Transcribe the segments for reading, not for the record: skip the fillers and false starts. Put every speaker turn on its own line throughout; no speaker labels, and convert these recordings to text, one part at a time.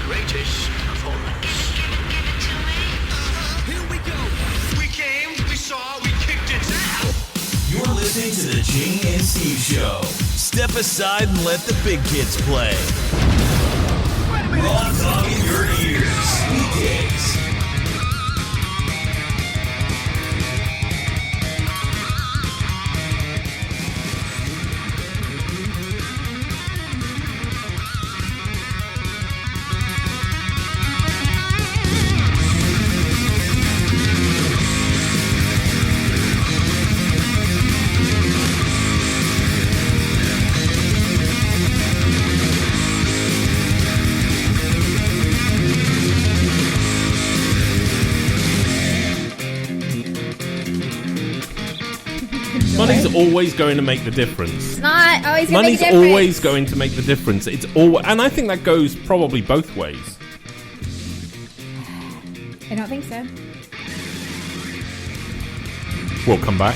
greatest performance. Here we go. We came, we saw, we kicked its ass.
You're listening to the Gene and Steve Show. Step aside and let the big kids play. Raw talk in your ears. Weekdays.
Money's always going to make the difference.
It's not always going to make the
Money's
difference.
always going to make the difference. It's all, and I think that goes probably both ways.
I don't think so.
We'll come back.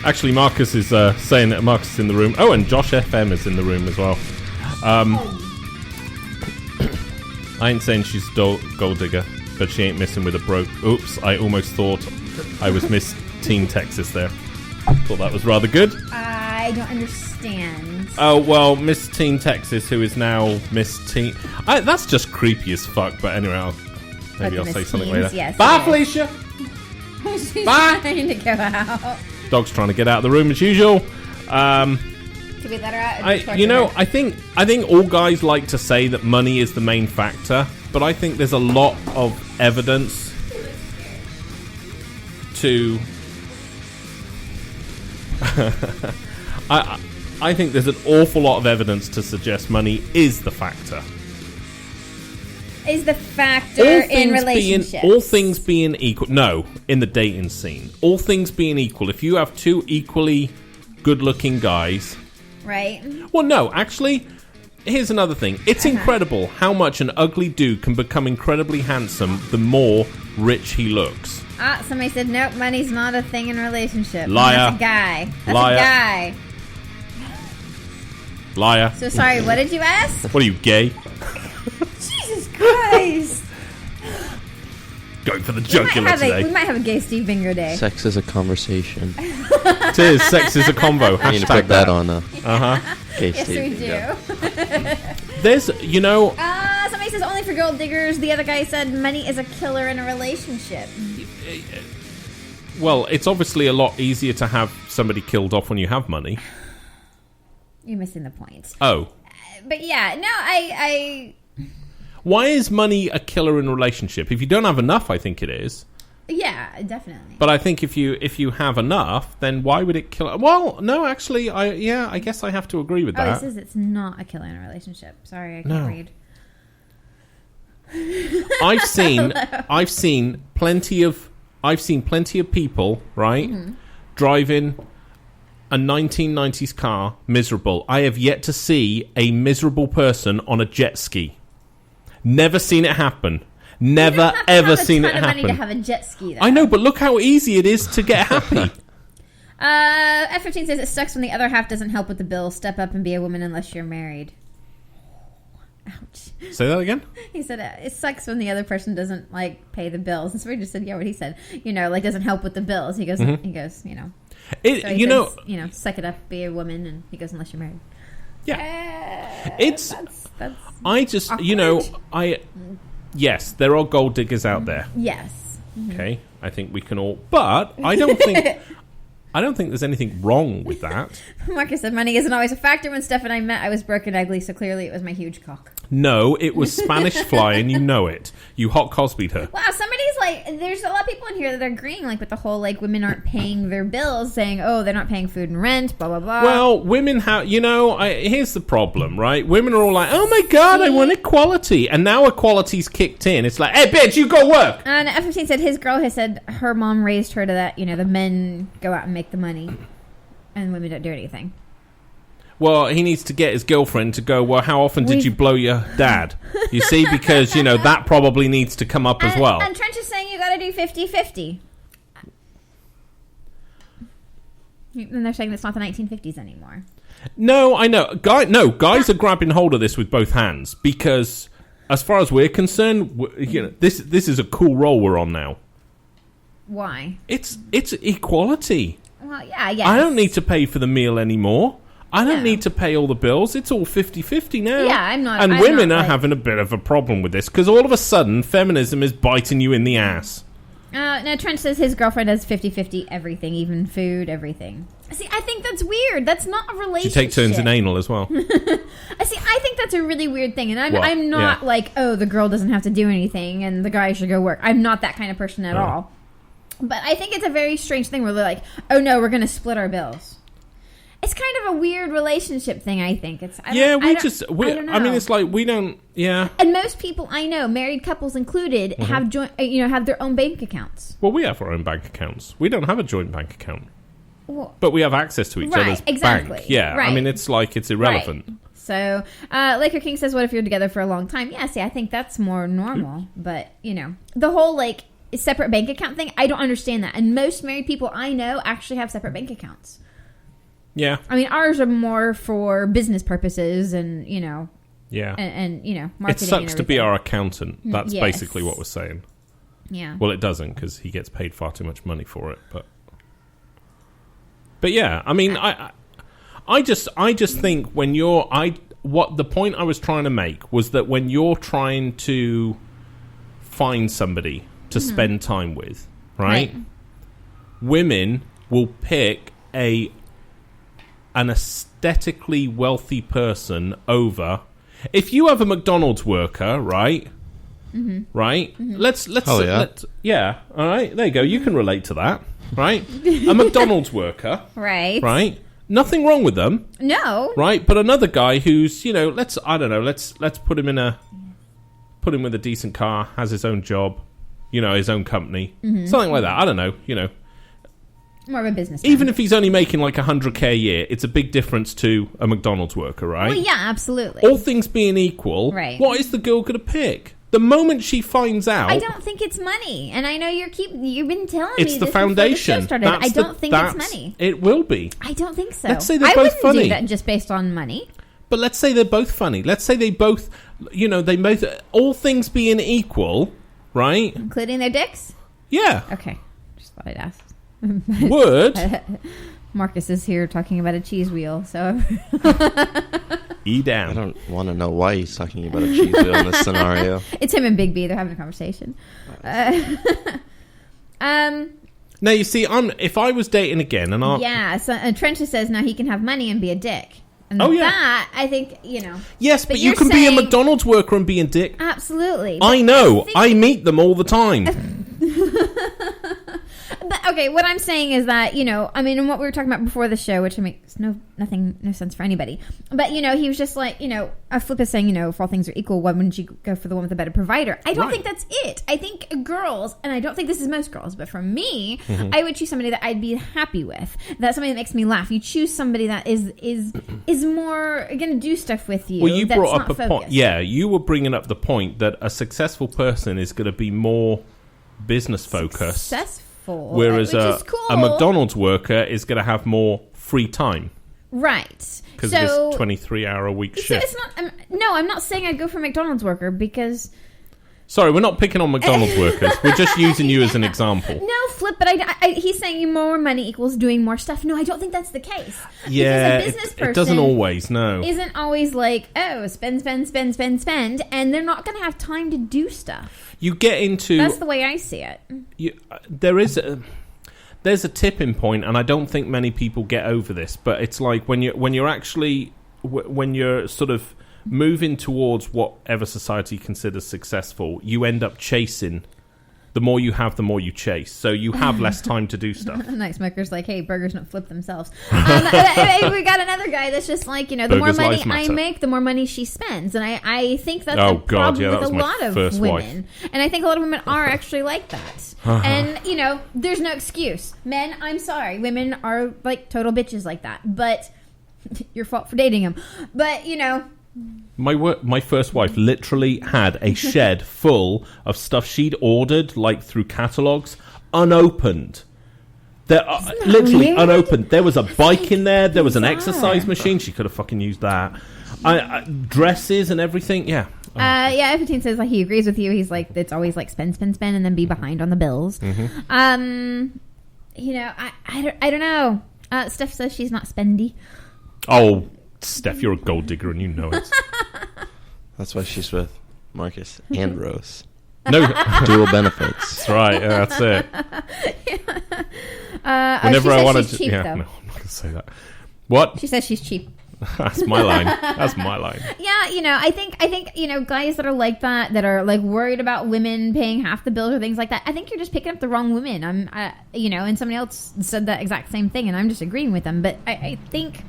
Actually, Marcus is saying that Marcus is in the room. Oh, and Josh FM is in the room as well. I ain't saying she's a gold digger, but she ain't messing with a broke. Oops, I almost thought I was Miss Teen Texas there. Thought that was rather good.
I don't understand.
Oh, well, Miss Teen Texas, who is now Miss Teen... that's just creepy as fuck, but anyway, maybe I'll say something later.
Yes,
Bye, Felicia!
She's
Bye.
trying to go out.
Dog's trying to get out of the room as usual.
Should we let her out?
I think all guys like to say that money is the main factor, but I think there's a lot of evidence to... I think there's an awful lot of evidence to suggest money is the factor.
Is the factor in relationships.
All things being equal... No, in the dating scene. All things being equal, if you have two equally good-looking guys...
Right.
Well, no, actually, here's another thing. It's incredible how much an ugly dude can become incredibly handsome the more rich he looks.
Somebody said, nope, money's not a thing in a relationship.
Liar.
That's a guy. That's
Liar.
a guy.
Liar.
So, sorry, what did you ask?
What are you, gay?
Jesus Christ.
Going for the jugular today.
We might have a gay Steve Binger day.
Sex is a conversation.
It is. Sex is a convo.
I need to put that on a gay
Yes,
statement.
we do.
Yeah.
There's,
Somebody says only for gold diggers. The other guy said money is a killer in a relationship.
well, it's obviously a lot easier to have somebody killed off when you have money.
You're missing the point.
Oh.
But yeah, no, I
Why is money a killer in a relationship? If you don't have enough, I think it is.
yeah, definitely.
But I think if you have enough, then why would it kill? Well, no, actually, I guess I have to agree with
Oh,
that.
it says it's not a killer in a relationship. Sorry, I can't read.
I've seen plenty of people, right, driving a 1990s car, miserable. I have yet to see a miserable person on a jet ski. Never seen it happen. Never ever seen it happen.
You don't have to have a jet ski, though.
I know, but look how easy it is to get happy.
F15 says it sucks when the other half doesn't help with the bill. Step up and be a woman unless you're married. Ouch.
Say that again?
He said it sucks when the other person doesn't like pay the bills. And so we just said, yeah, what he said. Like doesn't help with the bills. He goes, So he says, suck it up, be a woman, and he goes, unless you're married.
Yeah.
That's
I just,
awkward.
Yes, there are gold diggers out there.
Yes.
Okay, I think we can all, but I don't think there's anything wrong with that.
Marcus said money isn't always a factor. When Steph and I met, I was broke and ugly, so clearly it was my huge cock.
No, it was Spanish Fly, and you know it. You hot Cosby'd her.
Wow, somebody's like, there's a lot of people in here that are agreeing, like, with the whole, like, women aren't paying their bills, saying, oh, they're not paying food and rent, blah, blah, blah.
Well, women have, here's the problem, right? Women are all like, oh my God, I want equality. And now equality's kicked in. It's like, hey, bitch, you go work.
And F15 said his girl has said her mom raised her to that, the men go out and make the money, and women don't do anything.
Well, he needs to get his girlfriend to go, well, how often did you blow your dad? You see, because, that probably needs to come up as well.
And Trench is saying you got to do 50-50. And they're saying it's not the 1950s anymore.
No, I know. Guys are grabbing hold of this with both hands because, as far as we're concerned, this is a cool role we're on now.
Why?
It's equality.
Well, yeah, yes.
I don't need to pay for the meal anymore. I don't
No.
need to pay all the bills. It's all 50-50 now.
Yeah, I'm not...
And
I'm
women
not,
are
like-
having a bit of a problem with this because all of a sudden, feminism is biting you in the ass.
No, Trent says his girlfriend does 50-50 everything, even food, everything. See, I think that's weird. That's not a relationship.
You take turns in anal as well.
I think that's a really weird thing. And
Well,
I'm not
yeah.
like, oh, the girl doesn't have to do anything and the guy should go work. I'm not that kind of person at all. But I think it's a very strange thing where they're like, oh, no, we're going to split our bills. It's kind of a weird relationship thing, I think. I don't know.
it's like we don't, yeah.
And most people I know, married couples included, have joint, have their own bank accounts.
Well, we have our own bank accounts. We don't have a joint bank account.
Well,
But we have access to each
Right,
other's
exactly,
bank. Yeah,
right.
I mean, it's like it's irrelevant.
Right. So, Laker King says, what if you're together for a long time? Yeah, see, I think that's more normal. But, the whole, like, separate bank account thing, I don't understand that. And most married people I know actually have separate bank accounts.
Yeah,
I mean, ours are more for business purposes and,
yeah.
and marketing.
It sucks
and
to be
everything.
our accountant. That's
Yes.
basically what we're saying.
Yeah.
Well, it doesn't because he gets paid far too much money for it. But yeah, I mean, I just think when what the point I was trying to make was that when you're trying to find somebody to spend time with, right? Women will pick an aesthetically wealthy person over. If you have a McDonald's worker, right? Right? Let's
Oh, yeah.
yeah. All right, there you go. You can relate to that, right? A McDonald's worker,
Right.
right? Nothing wrong with them,
No.
right? But another guy who's, let's put him with a decent car, has his own job, his own company, something like that. I don't know,
More of a business.
Even if he's only making like 100K a year, it's a big difference to a McDonald's worker, right?
Well, yeah, absolutely.
All things being equal,
Right.
what is the girl going to pick? The moment she finds out,
I don't think it's money, and I know you've been telling me
it's the
this
foundation.
Before the show started. I don't think it's money.
It will be.
I don't think so.
Let's say they're
I
both
wouldn't
funny.
do that just based on money.
But let's say they're both funny. Let's say they both, all things being equal, right?
Including their dicks?
Yeah.
Okay. Just thought I'd ask.
Would
Marcus is here talking about a cheese wheel, so...
E
I
down.
don't want to know why he's talking about a cheese wheel in this scenario.
It's him and Big B. They're having a conversation.
Now you see, if I was dating again, and
Yeah, so Trent just says now he can have money and be a dick. And
Oh, yeah.
that, I think,
yes,
But
but you
you're
can be a
saying-
McDonald's worker and be a dick.
Absolutely.
I know.
think-
I meet them all the time.
But okay, what I'm saying is that and what we were talking about before the show, which makes no sense for anybody. But he was just like, Flip is saying, if all things are equal, why wouldn't you go for the one with the better provider? I don't
Right.
think that's it. I think girls, and I don't think this is most girls, but for me,
Mm-hmm.
I would choose somebody that I'd be happy with. That's somebody that makes me laugh. You choose somebody that is more going to do stuff with you.
Well, you
that's
brought
not
up a point.
focused.
Yeah, you were bringing up the point that a successful person is going to be more business focused,
Successful,
whereas
which
a
is cool.
McDonald's worker is going to have more free time
right?
because
So
of this 23-hour-a-week
So
shift.
it's not. I'm not saying I'd go for McDonald's worker because
Sorry, we're not picking on McDonald's workers. We're just using you as an example.
no, Flip. But he's saying more money equals doing more stuff. No, I don't think that's the case.
Yeah,
because a business person
it doesn't always. No,
isn't always like spend, and they're not going to have time to do stuff.
you get into
That's the way I see it.
there's a tipping point, and I don't think many people get over this. But it's like when you're sort of moving towards whatever society considers successful, you end up chasing. The more you have, the more you chase. So you have less time to do stuff.
Night Smoker's like, hey, burgers don't flip themselves. We got another guy that's just like, the more
Burgers
money
lives
I
matter.
make, the more money she spends. And I think that's
Oh,
a
God,
problem
yeah, that
with
was
a
my
lot of
first
women.
wife.
And I think a lot of women are actually like that. And, there's no excuse. Men, I'm sorry. Women are like total bitches like that. But your fault for dating them. But,
My first wife literally had a shed full of stuff she'd ordered, like through catalogs, unopened. They're literally
weird?
unopened. There was a bike in there. There was an
bizarre.
exercise machine. She could have fucking used that. Dresses and everything. Yeah.
Yeah, F15 says like he agrees with you. He's like, it's always like spend, spend, spend, and then be behind on the bills.
Mm-hmm.
You know, I don't know. Steph says she's not spendy.
Oh, Steph, you're a gold digger and you know it.
That's why she's with Marcus and Rose.
No,
Dual benefits.
that's right. Yeah, that's it.
Whenever
I wanted
she's
to,
cheap,
yeah,
though.
no, I'm not going to say that. What?
She says she's cheap.
That's my line. That's my line.
Yeah, you know, I think you know, guys that are like that are like worried about women paying half the bills or things like that. I think you're just picking up the wrong women. You know, and somebody else said that exact same thing, and I'm just agreeing with them. But I think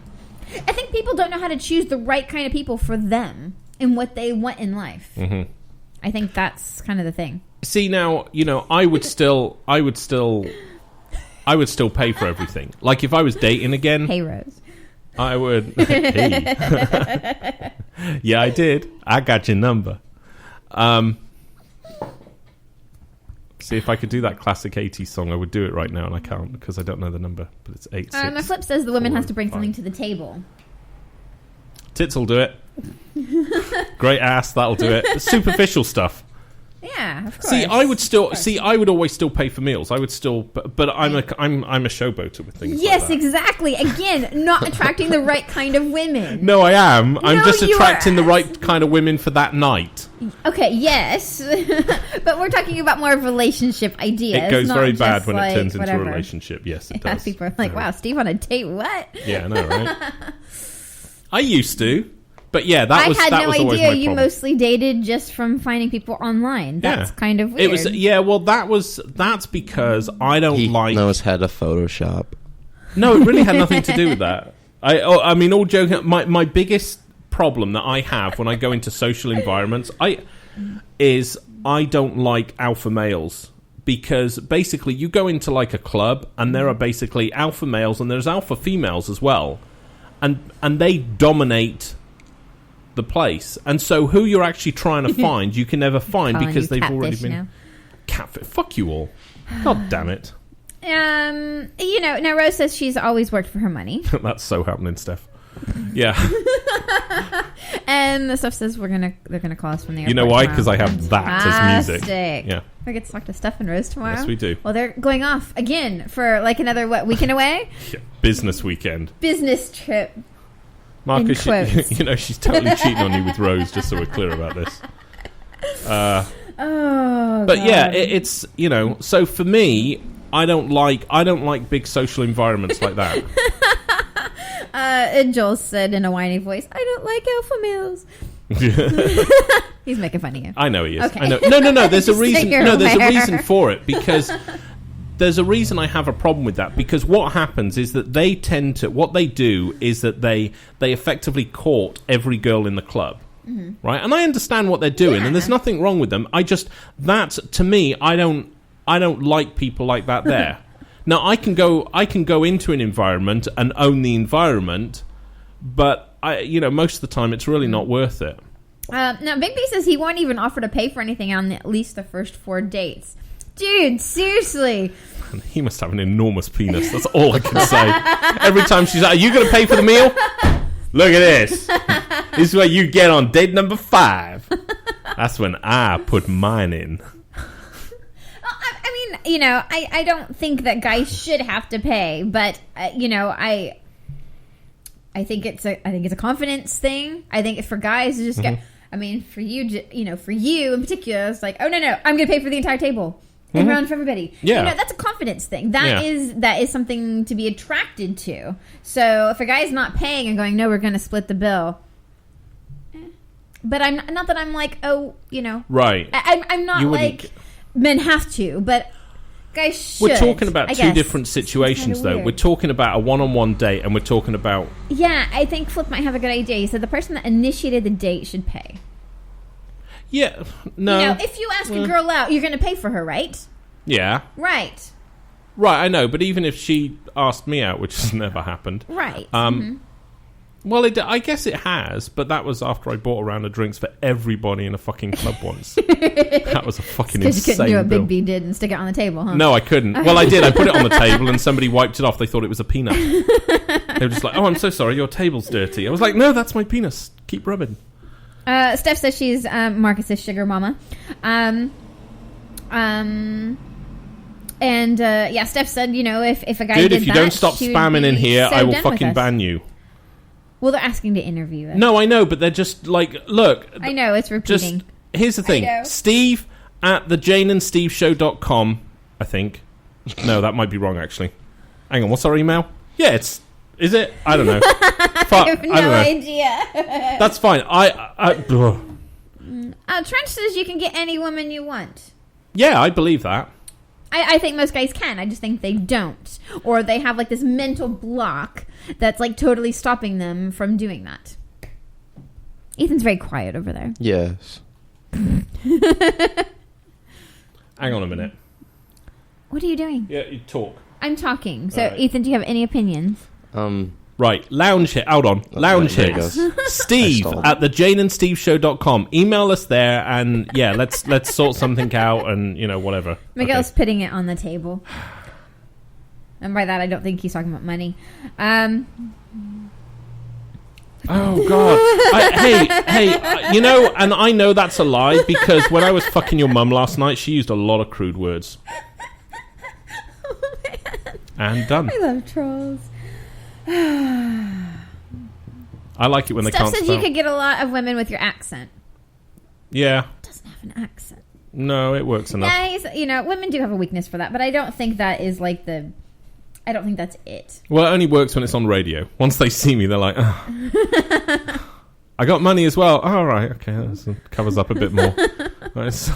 people don't know how to choose the right kind of people for them and what they want in life.
Mm-hmm.
I think that's kind of the thing.
See, now, you know, I would still pay for everything. Like if I was dating again,
Hey, Rose.
I would. Hey. Yeah, I did. I got your number. See, if I could do that classic 80s song, I would do it right now, and I can't because I don't know the number. But it's 8.
The flip says the woman has to bring something to the table.
Tits will do it. Great ass, that'll do it. Superficial stuff.
Yeah, of course.
See, I would always still pay for meals. I would still, but I'm a showboater with things.
Yes,
like that.
exactly. Again, not attracting the right kind of women.
No, I am. I'm
No,
just
you
attracting
are.
the right kind of women for that night.
Okay, yes, but we're talking about more of relationship ideas.
It goes
not
very bad
just,
when
like,
it turns
whatever.
into a relationship. Yes, it
Yeah,
does.
people are like, "Wow, Steve on a date? What?"
Yeah, I know, right? I used to, but yeah, that
I
was
had
that
no
was always
idea
my
you
problem.
mostly dated just from finding people online. That's kind of weird.
It was well, that's because I don't
He
like.
knows how to Photoshop.
No, it really had nothing to do with that. I mean, all joking. My biggest problem that I have when I go into social environments, I don't like alpha males, because basically you go into like a club and there are basically alpha males and there's alpha females as well, and they dominate the place, and so who you're actually trying to find, you can never find
Calling
because
you
they've already
catfish
been
now.
catfish. Fuck you all. God damn it.
You know, now Rose says she's always worked for her money.
That's so happening, Steph. Yeah.
And the stuff says they're gonna call us from the airport.
You know why?
tomorrow.
Because I have that as music.
Fantastic.
Yeah.
We get to talk to Steph and Rose tomorrow.
Yes, we do.
Well, they're going off again for like another weekend away?
Yeah. Business weekend.
Business trip.
Marcus,
In quotes.
you know, she's totally cheating on you with Rose, just so we're clear about this.
Oh,
But
God.
yeah, it's, you know, so for me, I don't like big social environments like that.
And Joel said in a whiny voice, "I don't like alpha males." He's making fun of you.
I know he is.
Okay.
I know. No. There's a
Just so
reason.
you're
No, there's a
aware.
reason for it, because there's a reason I have a problem with that. Because what happens is that they tend to, what they do is that they effectively court every girl in the club, right? And I understand what they're doing,
Yeah.
and there's nothing wrong with them. I just, that to me, I don't like people like that there. Now I can go into an environment and own the environment, but most of the time it's really not worth it.
Now, Big B says he won't even offer to pay for anything on at least the first 4 dates. Dude, seriously.
He must have an enormous penis. That's all I can say. Every time she's like, "Are you going to pay for the meal?" Look at this. This is what you get on date number 5. That's when I put mine in.
I mean, you know, I don't think that guys should have to pay, but you know, I think it's a confidence thing. I think for guys to just get. I mean, for you, for you in particular, it's like, oh no, I'm going to pay for the entire table. Around for everybody.
Yeah.
You know, that's a confidence thing. That is something to be attracted to. So if a guy's not paying and going, "No, we're going to split the bill." But I'm not that I'm like, oh,
Right.
I'm not
You wouldn't-
like men have to, but guys should.
We're talking about
I
2
guess.
different situations,
It's kinda
though.
weird.
We're talking about a one-on-one date, and we're talking about...
Yeah, I think Flip might have a good idea. He said the person that initiated the date should pay.
Yeah, no.
If you ask a girl out, you're going to pay for her, right?
Yeah.
Right.
Right, I know, but even if she asked me out, which has never happened...
Right.
Well, I guess it has, but that was after I bought a round of drinks for everybody in a fucking club once. That was a fucking
Because you
insane
couldn't do what
bill.
Big B did and stick it on the table, huh?
No, I couldn't. Well, I did. I put it on the table and somebody wiped it off. They thought it was a peanut. They were just like, "Oh, I'm so sorry, your table's dirty." I was like, "No, that's my penis. Keep rubbing."
Steph says she's Marcus's sugar mama. Yeah, Steph said, if a guy
Dude,
did
if you
that,
don't stop
she would
spamming in
be
here,
so
I will
done with
fucking
us.
ban you.
Well, they're asking to interview us.
No, I know, but they're just like, look.
I know, it's repeating.
Just here's the thing.
know.
Steve at thejaneandsteveshow.com, I think. No, that might be wrong, actually. Hang on, what's our email? Yeah, is it? I don't know. Fuck,
I have
I don't
no
know.
idea.
That's fine. Ugh.
Trench says you can get any woman you want.
Yeah, I believe that.
I think most guys can. I just think they don't. Or they have like this mental block that's like totally stopping them from doing that. Ethan's very quiet over there.
Yes.
Hang on a minute.
What are you doing?
Yeah, you talk.
I'm talking. So,
Alright.
Ethan, do you have any opinions?
Right, lounge hit. Hold on. Lounge
there it
hit.
goes.
Steve
I stalled.
at thejaneandsteveshow.com. Email us there and yeah, let's sort something out and whatever.
Miguel's
Okay.
putting it on the table. And by that, I don't think he's talking about money.
Oh God! Hey, and I know that's a lie because when I was fucking your mum last night, she used a lot of crude words. And done.
I love trolls.
I like it when they
Steph
can't
says
spell.
you could get a lot of women with your accent.
Yeah.
Doesn't have an accent.
No, it works enough.
Yeah, women do have a weakness for that, but I don't think that is like I don't think that's it.
Well, it only works when it's on radio. Once they see me, they're like, oh. I got money as well. Oh, right, okay, that covers up a bit more. Nice.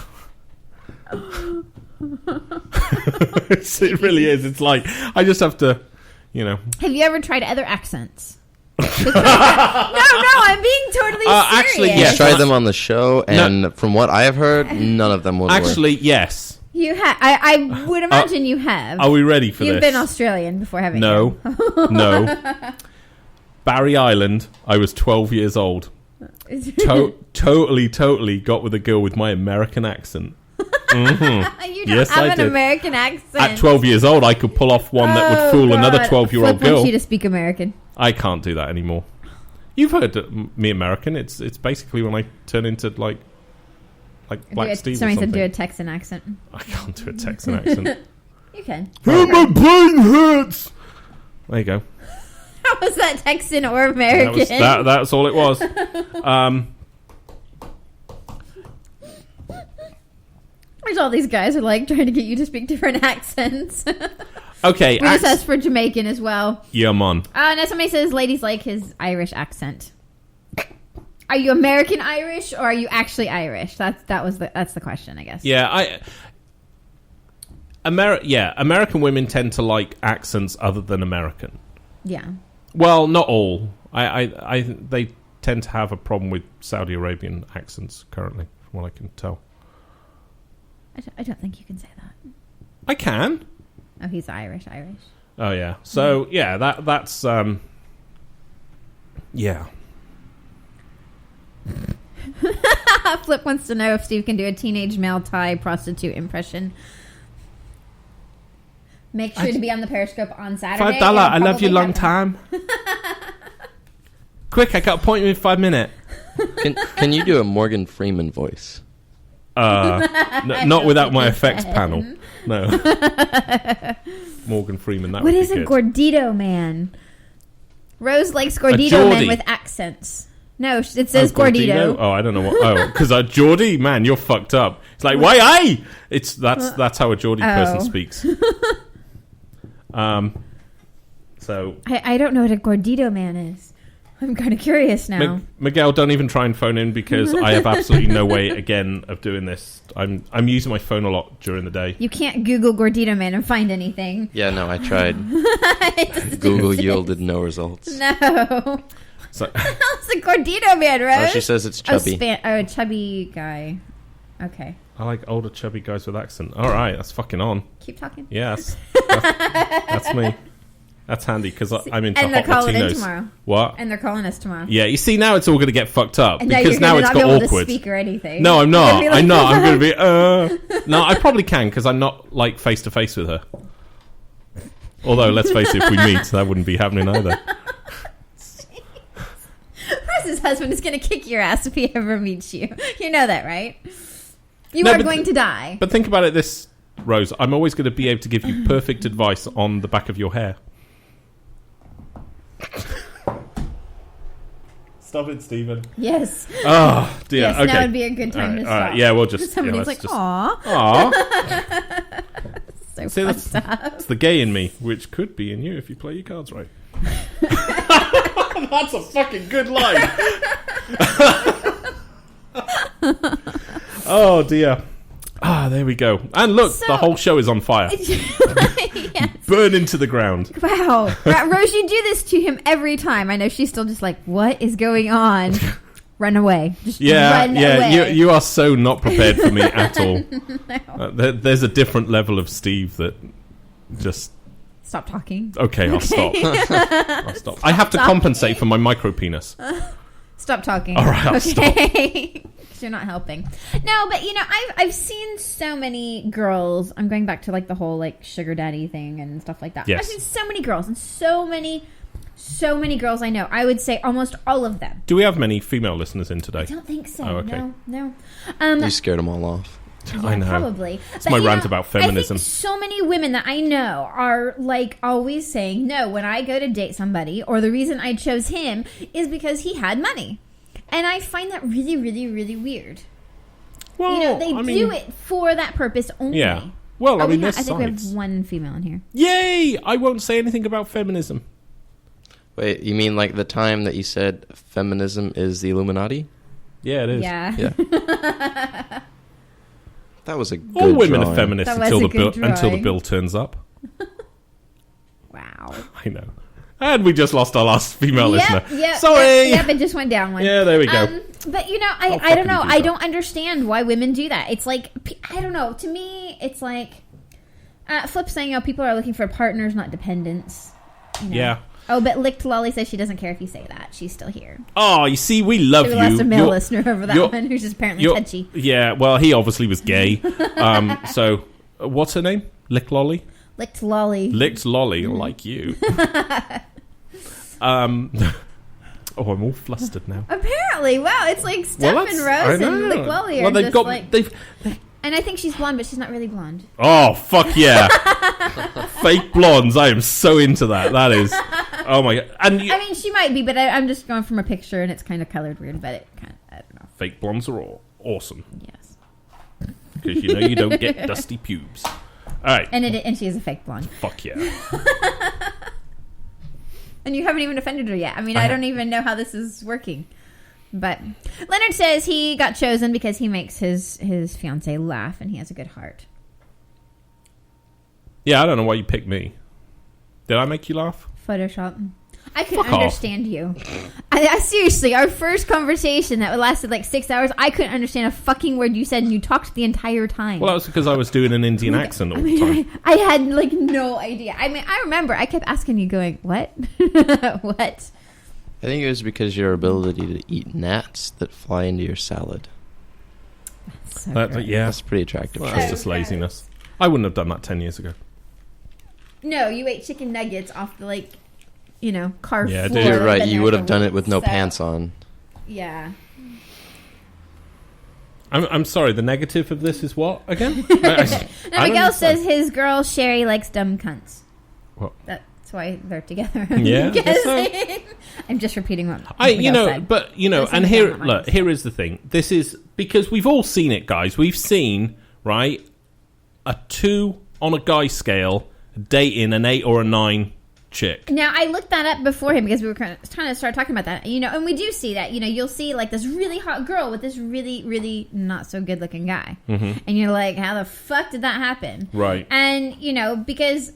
It really is. It's like, I just have to,
Have you ever tried other accents? No, I'm being totally serious.
actually,
He's
yes.
tried them on the show, and from what I have heard, none of them would work.
Actually, yes.
You have. I would imagine you have.
Are we ready for
You've
this?
been Australian before, haven't
No.
you?
No. Barry Island, I was 12 years old. Totally got with a girl with my American accent. Mm-hmm.
You don't
Yes,
have
I
an
did.
American accent.
At 12 years old, I could pull off one that would fool another 12-year-old
Flip wants
girl.
you to speak American.
I can't do that anymore. You've heard me American. It's basically when I turn into like Black Steve or
Somebody said
something.
do a Texan accent.
I can't do a Texan accent.
You can.
Oh, my brain hurts. There you go.
How was that Texan or American?
That's all it was.
There's all these guys who are like trying to get you to speak different accents.
Okay.
We just asked for Jamaican as well.
Yeah, man.
Now somebody says ladies like his Irish accent. Are you American Irish or are you actually Irish? That's the question, I guess.
Yeah, American women tend to like accents other than American.
Yeah.
Well, not all. They tend to have a problem with Saudi Arabian accents currently, from what I can tell.
I don't think you can say that.
I can.
Oh, he's Irish.
Oh yeah. So yeah, that's yeah.
Flip wants to know if Steve can do a teenage male Thai prostitute impression. Make sure to be on the Periscope on Saturday.
$5. I love you
Probably
long
have-
time. Quick, I got an appointment in 5 minutes.
Can you do a Morgan Freeman voice?
Not without my effects panel. No. Morgan Freeman, that
What
would
is
be
a
good.
gordito man? Rose likes gordito
Geordie.
men with accents. No, it says gordito.
Oh, I don't know what. Oh, because a Geordie, man, you're fucked up. It's like, why, aye? That's how a Geordie person speaks. So
I don't know what a gordito man is. I'm kind of curious now.
Miguel, don't even try and phone in because I have absolutely no way again of doing this. I'm using my phone a lot during the day.
You can't Google gordito man and find anything.
Yeah, no, I tried. Google yielded no results.
No.
So,
How's a gordito man, Rose?
Oh, she says it's chubby.
A chubby guy. Okay.
I like older chubby guys with accent. All right, that's fucking on.
Keep talking.
Yes, that's me. That's handy because I'm into
And they're
hot
calling in
Latinos.
tomorrow.
What?
And they're calling us tomorrow.
Yeah, you see, now it's all going to get fucked up
And
because
you're
now
gonna
it's
not be
got
able to
awkward.
speak or anything.
No, I'm
You're
not.
gonna be like,
I'm not. I'm going to be. No, I probably can because I'm not like face to face with her. Although, let's face it, if we meet, that wouldn't be happening either.
Rose's husband is going to kick your ass if he ever meets you. You know that, right? You
No,
are
but
going to die.
But think about it this, Rose. I'm always going to be able to give you perfect advice on the back of your hair. Stop it, Stephen.
Yes.
Oh, dear.
Yes,
okay.
now would be a good time to
All right.
stop.
Yeah, we'll just.
Somebody's
let's
like, aw.
Aw.
So
See,
fucked up.
It's the gay in me, which could be in you if you play your cards right. That's a fucking good line. Oh dear. Ah, there we go. And look,
So-
the whole show is on fire.
Yes.
Burn into the ground.
Wow. Rose, you do this to him every time. I know she's still just like, what is going on? Run away. Just run away.
You are so not prepared for me at all. There's a different level of Steve that just...
Stop talking.
Okay, I'll stop. I'll stop. I have to compensate for my micro penis.
Stop talking.
All right, I'll
okay. 'Cause you're not helping. No, but you know, I've seen so many girls. I'm going back to like the whole like sugar daddy thing and stuff like that.
Yes.
I've seen so many girls and so many girls I know. I would say almost all of them.
Do we have many female listeners in today?
I don't think so.
Oh, okay.
No.
You scared them all off.
I know.
Probably.
It's my rant about feminism.
I think so many women that I know are like always saying, no, when I go to date somebody, or the reason I chose him is because he had money. And I find that really, really, really weird.
Well,
You know, they
I mean,
do it for that purpose only.
Yeah. Well, I mean, there's
I think we have
sides.
one female in here.
Yay! I won't say anything about feminism.
Wait, you mean like the time that you said feminism is the Illuminati?
Yeah, it is.
Yeah.
Yeah. That was a good
All women
drawing.
are feminists
That was
until
a
the bill
good
until the
drawing.
bill turns up.
Wow.
I know. And we just lost our last female listener.
Yep,
Sorry.
Yep, it just went down one.
Yeah, there we go.
But you know,
How
I don't
fucking
know.
do
I
that?
don't understand why women do that. It's like, I don't know. To me, it's like Flip saying, "Oh, people are looking for partners, not dependents." You know?
Yeah.
Oh, but Licked Lolly says she doesn't care if you say that. She's still here.
Oh, you see, we love
We
you.
lost a male
You're-
listener over that
you're-
one, who's just apparently
you're-
touchy.
Yeah, well, he obviously was gay. So, what's her name? Lick Lolly?
Licked Lolly.
Licked Lolly, like you. Oh, I'm all flustered now.
Apparently, wow, it's like Steph and
I
Rose
know.
and Lick Lolly are
Well, they've
just
got
like.
they've.
And I think she's blonde, but she's not really blonde.
Oh, fuck yeah. Fake blondes. I am so into that. That is. Oh my god. And
I mean, she might be, but I'm just going from a picture, and it's kind of colored weird. But it kind of, I don't know.
fake blondes are all awesome
Yes,
because you know you don't get dusty pubes. All right.
and she is a fake blonde,
Fuck yeah.
and you haven't even offended her yet. I mean,
I
I don't even know how this is working. But Leonard says he got chosen because he makes his fiance laugh, and he has a good heart.
Yeah, I don't know why you picked me. Did I make you laugh?
Photoshop. I couldn't
Fuck off.
understand you. I seriously, our first conversation that lasted like 6 hours, I couldn't understand a fucking word you said, and you talked the entire time.
Well, that was because I was doing an Indian accent all the time.
I had like no idea. I mean, I remember I kept asking you, going, "What? What?"
I think it was because your ability to eat gnats that fly into your salad.
So
That,
gross.
yeah,
That's pretty attractive.
well,
trait.
that's just laziness. I wouldn't have done that 10 years ago.
No, you ate chicken nuggets off the car
Yeah,
floor.
dude.
You're right.
Been
You
there
would
for
have done it with no
weeks, so-
pants on.
Yeah.
I'm sorry, the negative of this is what, again?
Now
I don't
Miguel
understand.
says his girl Sherry likes dumb cunts.
What?
That's why they're together.
Yeah,
I'm
I guess so.
guessing. I'm just repeating what
said.
Miguel said. Listen
And
to
here,
Donna
look,
Hines.
here is the thing. This is because we've all seen it, guys. We've seen, right, a 2 on a guy scale dating an 8 or a 9 chick.
Now, I looked that up before him because we were trying to start talking about that. And we do see that. You'll see like this really hot girl with this really, really not so good looking guy. Mm-hmm. And you're like, how the fuck did that happen?
Right.
And, because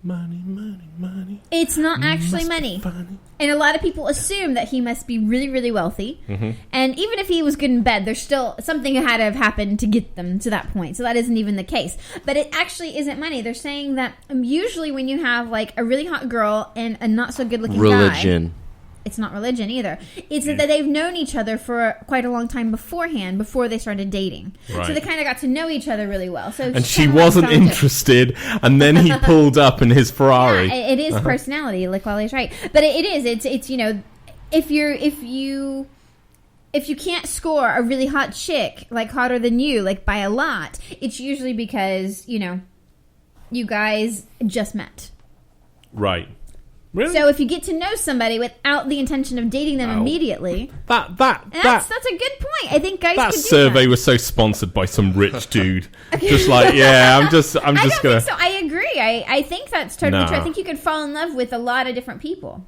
Money, money, money.
It's not actually
Must be
money.
funny.
And a lot of people assume that he must be really, really wealthy.
Mm-hmm.
And even if he was good in bed, there's still something had to have happened to get them to that point. So that isn't even the case. But it actually isn't money. They're saying that usually when you have like a really hot girl and a not so good looking guy,
Religion.
it's not religion either. It's that they've known each other for quite a long time beforehand, before they started dating.
Right.
So they kind of got to know each other really well. So
And she wasn't interested, and then he pulled up in his Ferrari.
Yeah, it is personality. Like Wally's right, but it is. It's you know, if you can't score a really hot chick, like hotter than you, like by a lot, it's usually because you know, you guys just met.
Right. Really?
So if you get to know somebody without the intention of dating them
Wow.
immediately,
That's
that's a good point. I think guys
that
could do
survey
that.
was so sponsored by some rich dude. Just like, yeah, I'm just
I don't
gonna.
think so. I agree. I think that's totally
Nah.
true. I think you could fall in love with a lot of different people.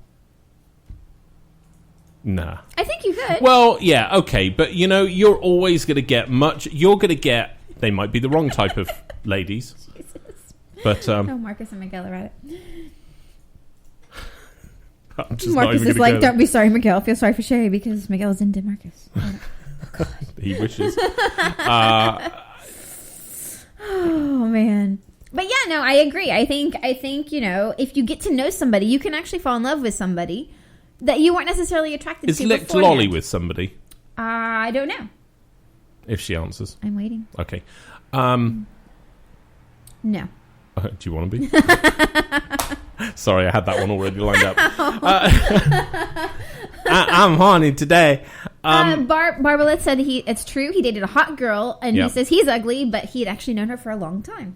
Nah.
I think you could.
Well, yeah, okay, but you know, you're always gonna get much. You're gonna get. They might be the wrong type of ladies, but
Oh, Marcus and Miguel are at it.
I'm just not
Marcus
even
is
gonna
like,
go
don't be sorry, Miguel. Feel sorry for Sherry because Miguel's into Marcus.
there. He wishes.
Oh man. But yeah, no, I agree. I think you know, if you get to know somebody, you can actually fall in love with somebody that you weren't necessarily attracted
Is
to
licked
beforehand.
lolly with somebody?
I don't know.
If she answers,
I'm waiting.
okay.
No.
Do you want to be? Sorry, I had that one already lined up. I'm horny today.
Barbalet said it's true. He dated a hot girl, and
Yeah.
he says he's ugly, but he had actually known her for a long time.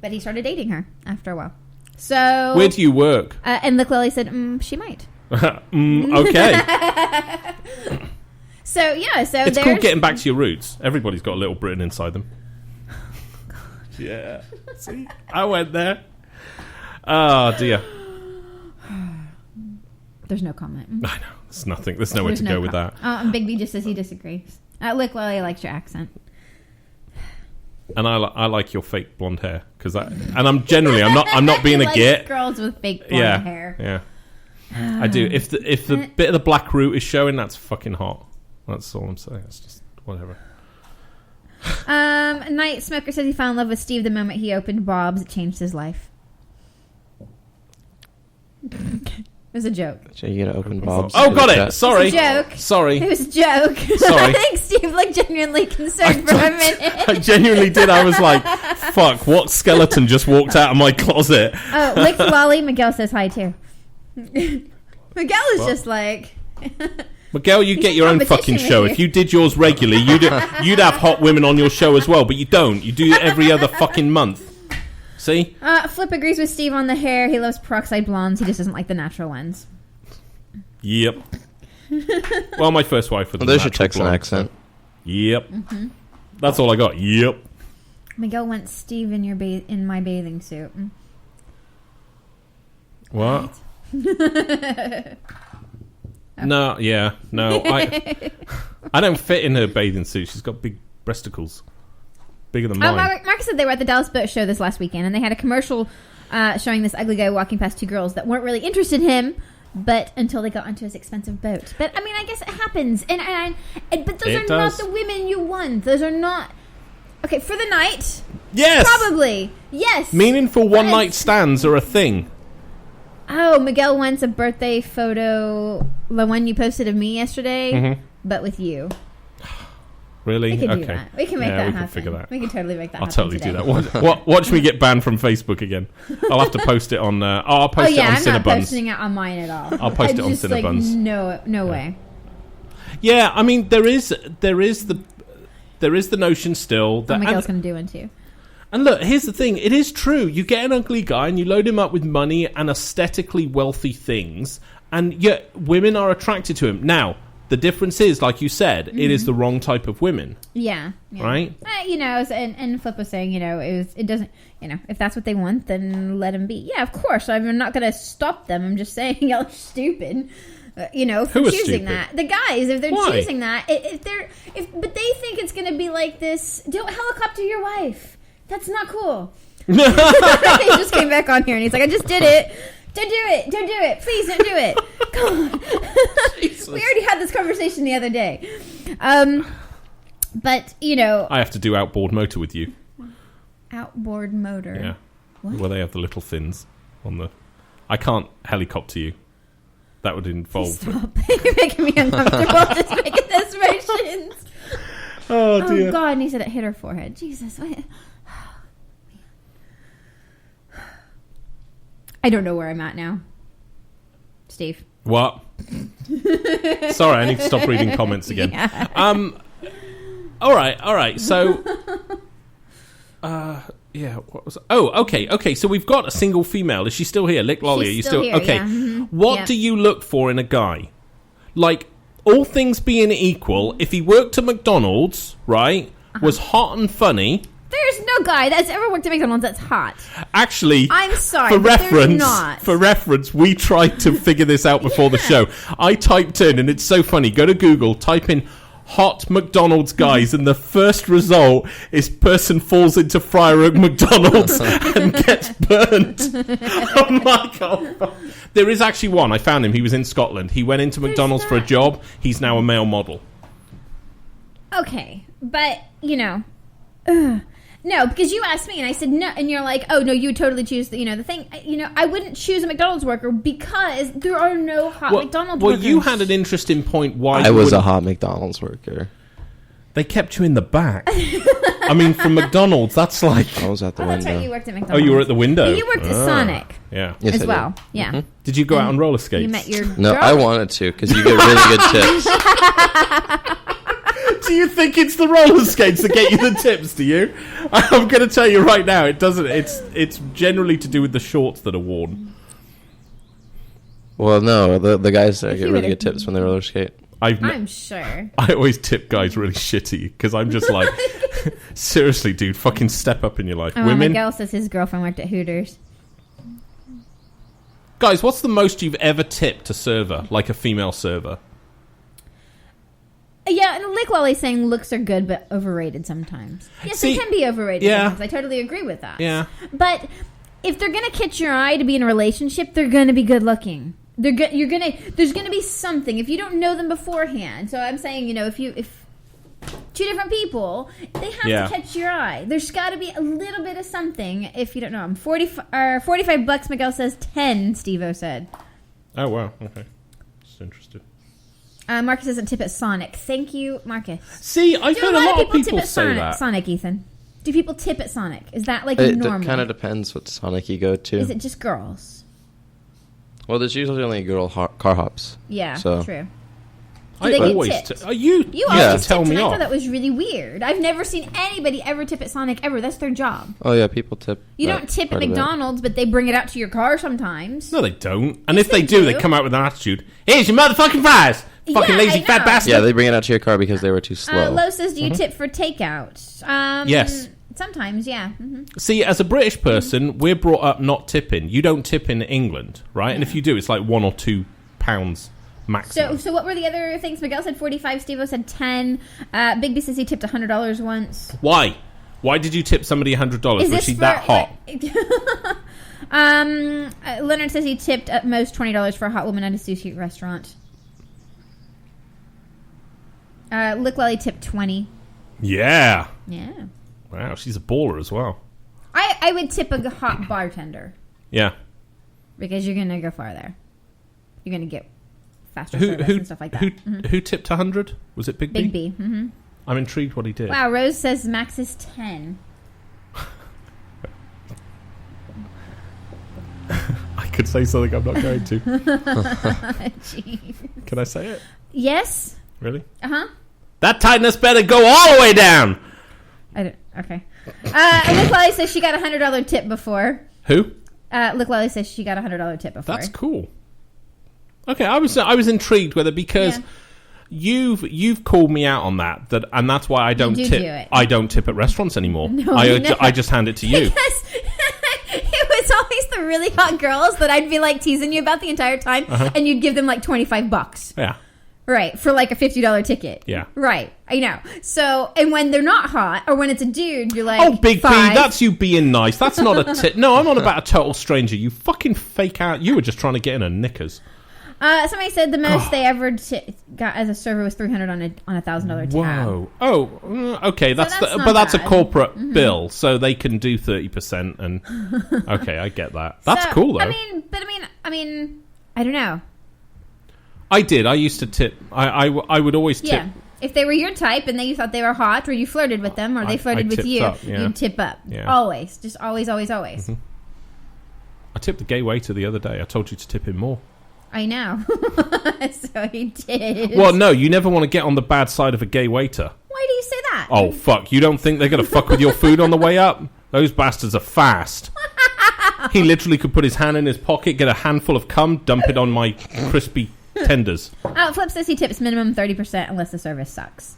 But he started dating her after a while. So
Where do you work?
and Lick Lily said she might.
Okay.
So yeah, so
It's
there's
called getting back to your roots. Everybody's got a little Britain inside them. Yeah. See? I went there. Oh, dear.
There's no comment.
I know. There's nothing. There's nowhere to go with that.
And Big B just says he disagrees. Lick Lily likes your accent.
And I like your fake blonde hair because and I'm generally I'm not being
He
a
likes
git.
girls with fake blonde
Yeah.
hair.
Yeah. I do. If the bit of the black root is showing, that's fucking hot. That's all I'm saying. It's just whatever.
Night Smoker says he fell in love with Steve the moment he opened Bob's. It changed his life. It was a joke.
So you gotta open Bob's.
Oh,
to
got
the
it.
chat.
Sorry.
It's a joke.
Sorry.
It was a joke.
Sorry.
I think Steve looked genuinely concerned for a minute.
I genuinely did. I was like, fuck, what skeleton just walked out of my closet?
Oh, Lick Lolly. Miguel says hi too. Miguel is just like...
Miguel, you get
in
your own
competition
fucking
with
show.
you.
If you did yours regularly, you'd have hot women on your show as well, but you don't. You do it every other fucking month. See?
Flip agrees with Steve on the hair. He loves peroxide blondes. He just doesn't like the natural ones.
Yep. Well, my first wife was
Well, there's your
natural
Texan
blonde,
accent.
so- Yep. That's all I got. Yep.
Miguel wants Steve in in my bathing suit.
What? No, yeah, no. I don't fit in her bathing suit. She's got big breasticles. Bigger than mine.
Marcus said they were at the Dallas Boat Show this last weekend, and they had a commercial showing this ugly guy walking past two girls that weren't really interested in him, but until they got onto his expensive boat. But I mean, I guess it happens, and but those
It
are
does.
not the women you want. Those are not okay for the night.
Yes!
Probably yes.
Meaningful one
But-
night stands are a thing.
Oh, Miguel wants a birthday photo, the one you posted of me yesterday,
Mm-hmm.
but with you.
Really?
We can
okay.
do that. We can make
yeah,
that
we
happen.
can figure that.
We can totally make that
I'll
happen.
totally
today.
do that. Watch me get banned from Facebook again. I'll have to post it on. I'll post it on
I'm not
Cinnabons.
posting it on mine at all.
I'll post it on
just, like,
Cinnabons.
no way.
Yeah, I mean there is the notion still that
Miguel's going to do one too.
and look, here's the thing. It is true. You get an ugly guy and you load him up with money and aesthetically wealthy things, and yet women are attracted to him. Now, the difference is, like you said, it is the wrong type of women,
Yeah.
right?
And Flip was saying, it doesn't, if that's what they want, then let them be. Yeah, of course. I'm not going to stop them. I'm just saying y'all are stupid. For
Who is
choosing
stupid?
that. The guys, if they're
Why?
choosing that, but they think it's going to be like this. Don't helicopter your wife. That's not cool. he just came back on here and he's like, I just did it. Don't do it. Don't do it. Please don't do it. Come on. We already had this conversation the other day. But, you know.
I have to do outboard motor with you.
Outboard motor.
Yeah.
What?
Where they have the little fins on the... I can't helicopter you. That would involve...
Stop. You're making me uncomfortable just making those motions.
Oh, dear.
Oh, God. And he said it hit her forehead. Jesus. What? I don't know where I'm at now. Steve.
What? Sorry, I need to stop reading comments again.
Yeah.
All right. So, yeah. What was? Oh, okay. So we've got a single female. Is she still here? Lick Lolly,
She's
are you
still here,
okay?
yeah. Mhm.
What
Yeah.
do you look for in a guy? Like, all things being equal, if he worked at McDonald's, right, was hot and funny.
There's no guy that's ever worked at McDonald's that's hot.
Actually,
I'm sorry,
For
but there's
reference,
not.
for reference, we tried to figure this out before the show. I typed in, and it's so funny. Go to Google, type in hot McDonald's guys, and the first result is person falls into Friar Oak McDonald's and gets burnt. Oh my God. There is actually one. I found him. He was in Scotland. He went into McDonald's for a job. He's now a male model.
Okay, but, you know... No, because you asked me, and I said no, and you're like, oh, no, you would totally choose, the thing. I wouldn't choose a McDonald's worker because there are no hot McDonald's workers.
Well, you had an interesting point why
I was a hot McDonald's worker.
They kept you in the back. I mean, from McDonald's, that's like...
I was at the
Oh, that's
window.
right, you worked at
Oh,
McDonald's.
you were at the window.
And you worked at Sonic
Yeah.
Yes,
as
I
well.
did.
Yeah.
Did you go out on roller skates?
You met your
No,
girl?
I wanted to because you get really good tips.
Do you think it's the roller skates that get you the tips? Do you? I'm going to tell you right now, it doesn't. It's generally to do with the shorts that are worn.
Well, no, the guys that
If
get
you
really
would've-
good tips when they roller skate.
I'm sure.
I always tip guys really shitty because I'm just like, seriously, dude, fucking step up in your life.
Oh,
Women,
Miguel says his girlfriend worked at Hooters.
guys, what's the most you've ever tipped a server, like a female server?
Yeah, and Lick Lolly's saying looks are good but overrated sometimes. Yes,
See,
they can be overrated
yeah.
sometimes. I totally agree with that.
Yeah.
But if they're going to catch your eye to be in a relationship, they're going to be good looking. There's going to be something if you don't know them beforehand. So I'm saying, if two different people, they have to catch your eye. There's got to be a little bit of something if you don't know them. $45, Miguel says 10, Steve-O said.
Oh, wow. Okay. Just interested.
Marcus doesn't tip at Sonic. Thank you, Marcus.
See, I've
Do
heard
a lot of people
people
tip at
say that.
Sonic, Ethan? Do people tip at Sonic? Is that like
It
normal?
kind of depends what Sonic you go to.
Is it just girls?
Well, there's usually only girl car hops.
Yeah,
So-
true.
I
they get
always
tipped?
you
You
yeah.
always
tell
tipped,
me
and I
off.
thought that was really weird. I've never seen anybody ever tip at Sonic ever. That's their job.
Oh yeah, people tip.
You
that
don't tip at
part of it.
McDonald's, but they bring it out to your car sometimes.
No, they don't. And
Yes,
if they
they
do,
do.
they come out with an attitude. Here's your motherfucking fries, fucking
Yeah,
lazy
I
fat
know.
bastard.
Yeah, they bring it out to your car because they were too slow.
Lo says, do you tip for takeout?
Yes.
Sometimes, yeah. hmm
See, as a British person, we're brought up not tipping. You don't tip in England, right? And if you do, it's like £1 or £2 maximum.
So what were the other things? Miguel said 45. Steve-O said 10. Big B says he tipped $100 once.
Why? Why did you tip somebody $100? Was she that hot?
Leonard says he tipped at most $20 for a hot woman at a sushi restaurant. Lick Lolly tipped 20.
Yeah.
Yeah.
Wow, she's a baller as well.
I would tip a hot bartender
Yeah.
because you're going to go farther. You're going to get faster
Who
service
who
and stuff like that.
who tipped 100? Was it Big B?
Big B. Mm-hmm.
I'm intrigued what he did.
Wow, Rose says max is 10.
I could say something I'm not going to.
Jeez.
Can I say it?
Yes?
Really?
Uh-huh.
That tightness better go all the way down.
I don't. Okay. Lick Lolly says she got a $100 tip before.
Who?
Lick Lolly says she got a $100 tip before.
That's cool. Okay, I was intrigued whether because you've called me out on that and that's why I don't
do
tip.
do it.
I don't tip at restaurants anymore.
No,
I
you never-
I just hand it to you.
Because it was always the really hot girls that I'd be like teasing you about the entire time, and you'd give them like $25.
Yeah.
Right, for like a $50 ticket.
Yeah.
Right, I know. So, and when they're not hot, or when it's a dude, you're like,
Oh, Big
$5.
B, that's you being nice. That's not a tip. No, I'm on about a total stranger. You fucking fake out. You were just trying to get in her knickers.
Somebody said the most they ever got as a server was $300 on a $1,000 tab.
Whoa. Oh, okay. That's
that's not
but that's a
bad.
corporate bill, so they can do 30%. And okay, I get that. That's
So,
cool though.
I mean, I don't know.
I did. I used to tip. I would always tip.
Yeah. If they were your type and you thought they were hot, or you flirted with them, or they
I
flirted with
tipped
you,
up, yeah.
you'd tip up.
Yeah.
Always. Just always, always, always.
I tipped the gay waiter the other day. I told you to tip him more.
I know. So he did.
Well, no, you never want to get on the bad side of a gay waiter.
Why do you say that?
Oh, fuck. You don't think they're going to fuck with your food on the way up? Those bastards are fast. He literally could put his hand in his pocket, get a handful of cum, dump it on my crispy tenders.
Oh, Flip says he tips minimum 30% unless the service sucks.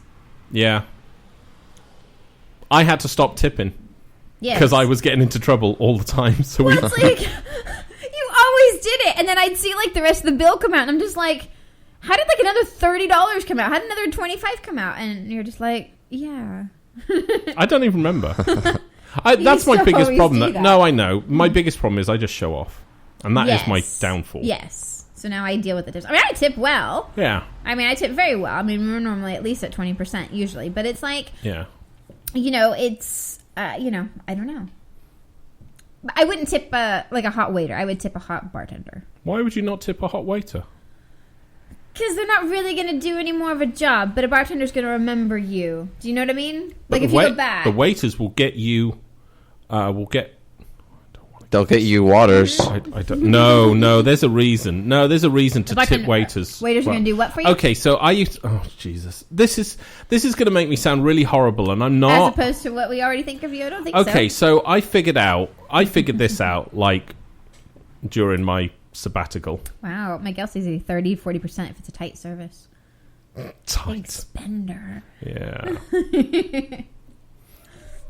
Yeah. I had to stop tipping
Yes.
because I was getting into trouble all the time. So we...
It's like, you always did it. And then I'd see like the rest of the bill come out, and I'm just like, how did like another $30 come out? How did another $25 come out? And you're just like, yeah.
I don't even remember. That's my
used to
biggest
always
problem.
do that.
No, I know. My biggest problem is I just show off. And that is my
Yes.
downfall.
Yes. So now I deal with the tips. I mean, I tip well.
Yeah.
I mean, I tip very well. I mean, we're normally at least at 20% usually. But it's like,
Yeah.
it's, I don't know. I wouldn't tip like a hot waiter. I would tip a hot bartender.
Why would you not tip a hot waiter?
Because they're not really going to do any more of a job, but a bartender's going to remember you. Do you know what I mean? Like,
But
if
the
you go back.
the waiters will get you.
They'll get you waters.
I don't. No. There's a reason. No, there's a reason to
bartender-
tip waiters.
Waiters are
Well,
going to do what for you?
Okay, so I used. Oh Jesus! This is going to make me sound really horrible, and I'm
As
not.
opposed to what we already think of you? I don't think
Okay,
so.
so I figured this out like during my sabbatical.
Wow, Miguel says 30-40% if it's a tight service. Big
Tight.
spender.
Yeah.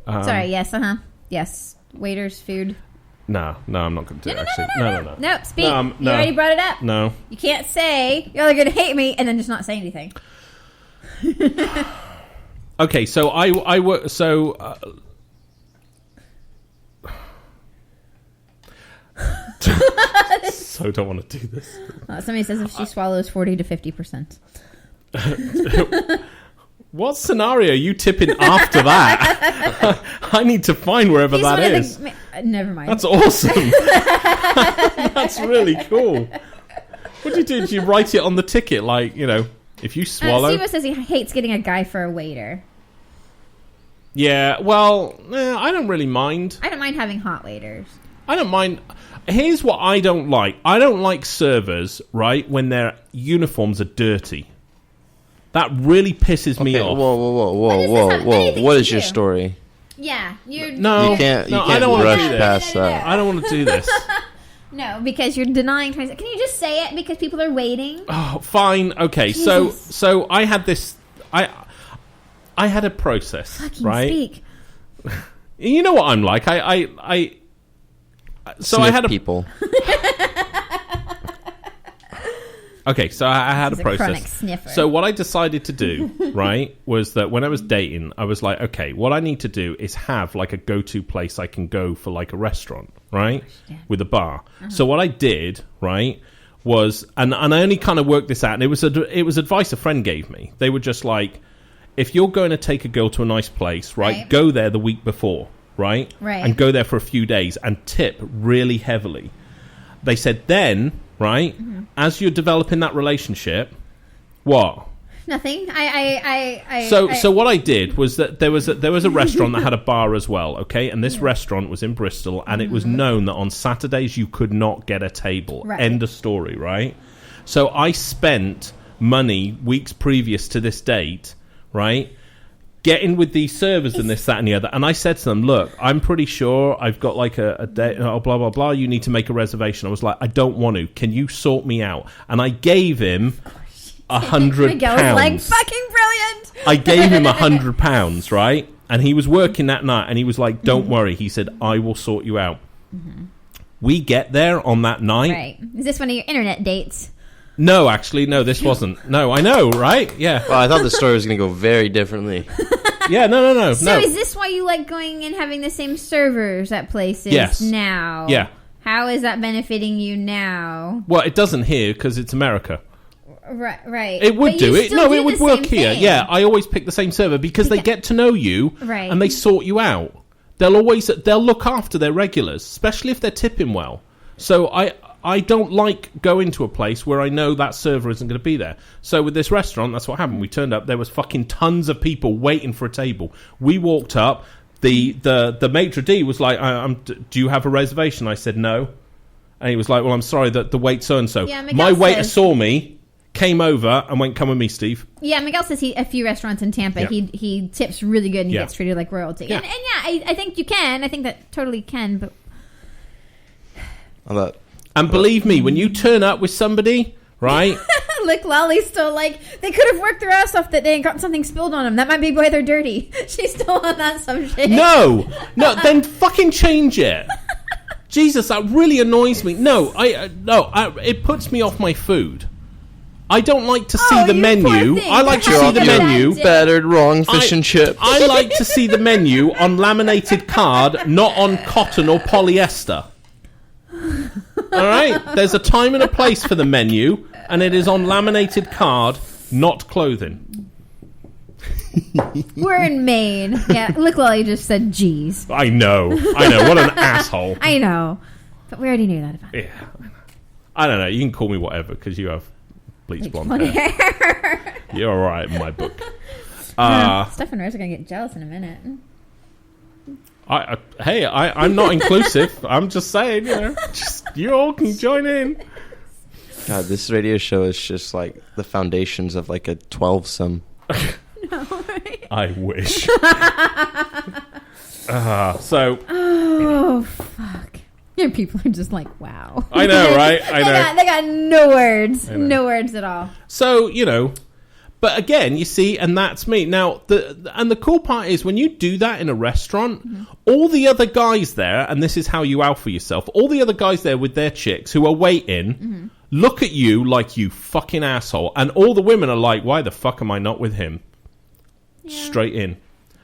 Sorry, yes, yes. Waiters, food.
No, I'm not going to do it. Actually, no.
No, speak.
No,
You already brought it up.
No.
You can't say, you're going to hate me, and then just not say anything.
Okay, so I work. So. So don't want to do this.
Somebody says if she swallows 40 to 50%.
What scenario are you tipping after that? I need to find wherever
He's
that
one of
is.
never mind.
That's awesome. That's really cool. What do you do? Do you write it on the ticket? Like, if you swallow.
Steve says he hates getting a guy for a waiter.
Yeah, well, I don't really mind.
I don't mind having hot waiters.
I don't mind. Here's what I don't like. I don't like servers, right, when their uniforms are dirty. That really pisses me
Okay,
off.
whoa. What is your story?
Yeah, you're...
No,
You can't
I don't wanna
brush
do this.
past that.
I don't want to do this.
No, because you're denying... Can you just say it because people are waiting?
Oh, fine. Okay,
Jesus.
so I had this. I had a process,
Fucking
right?
speak.
You know what I'm like. So I
Sniff
had a
people.
Okay, so I had
He's
a
a chronic
process.
sniffer.
So what I decided to do, right, was that when I was dating, I was like, okay, what I need to do is have like a go-to place I can go for like a restaurant, right, with a bar. So what I did, right, was, and I only kind of worked this out, and it was advice a friend gave me. They were just like, if you're going to take a girl to a nice place, right, go there the week before, right, and go there for a few days and tip really heavily. They said then, right, as you're developing that relationship, what?
Nothing.
So what I did was that there was a restaurant that had a bar as well, okay? And this restaurant was in Bristol, and it was known that on Saturdays you could not get a table.
Right.
End of story, right? So I spent money weeks previous to this date, right, getting with these servers and this, that, and the other. And I said to them, look, I'm pretty sure I've got like a day, blah, blah, blah. You need to make a reservation. I was like, I don't want to. Can you sort me out? And I gave him £100.
Miguel was like, fucking brilliant.
I gave him £100, right? And he was working that night, and he was like, don't worry. He said, I will sort you out. We get there on that night.
Right. Is this one of your internet dates?
No, actually, no, this wasn't. No, I know, right? Yeah.
Well, I thought the story was going to go very differently.
Yeah, no.
So is this why you like going and having the same servers at places
Yes.
now?
Yeah.
How is that benefiting you now?
Well, it doesn't here because it's America.
Right.
It would
But
do
you
it.
still
No,
do
it would
the
work
same
here.
thing.
Yeah, I always pick the same server because they get to know you,
Right.
and they sort you out. They'll look after their regulars, especially if they're tipping well. So I don't like going to a place where I know that server isn't going to be there. So with this restaurant, that's what happened. We turned up, there was fucking tons of people waiting for a table. We walked up. The maitre d' was like, "Do you have a reservation?" I said no, and he was like, "Well, I'm sorry that the wait so and so."
Yeah, Miguel
My waiter
says-
saw me, came over, and went, "Come with me, Steve."
Yeah, Miguel says a few restaurants in Tampa,
Yeah.
he tips really good and he
Yeah.
gets treated like royalty.
Yeah.
And I think you can. I think that totally can. But
I thought,
And believe me, when you turn up with somebody, right?
look, Lolly's still like, they could have worked their ass off that day and gotten something spilled on them. That might be why they're dirty. She's still on that subject.
No, then fucking change it. Jesus, that really annoys me. No, it puts me off my food. I don't like to see
Oh,
the
you
menu.
poor thing.
I like to
How
see
did
the
you
menu.
do that?
battered wrong fish and chips.
I like to see the menu on laminated card, not on cotton or polyester. All right? There's a time and a place for the menu, and it is on laminated card, not clothing.
We're in Maine. Yeah, look, Lolly just said, geez.
I know. What an asshole.
I know. But we already knew that about it.
Yeah. I don't know. You can call me whatever because you have bleach blonde hair. You're all right in my book.
Steph and Rose are going to get jealous in a minute.
I'm not inclusive. I'm just saying, you all can join in.
God, this radio show is just like the foundations of like a 12-some.
I wish. So
Oh, fuck. Your people are just like, wow.
I know, right? I know.
They got no words.
know.
No words at all.
So, but again, you see, and that's me. Now, the cool part is when you do that in a restaurant, all the other guys there, and this is how you alpha yourself, all the other guys there with their chicks who are waiting, look at you like you fucking asshole. And all the women are like, why the fuck am I not with him? Yeah. Straight in.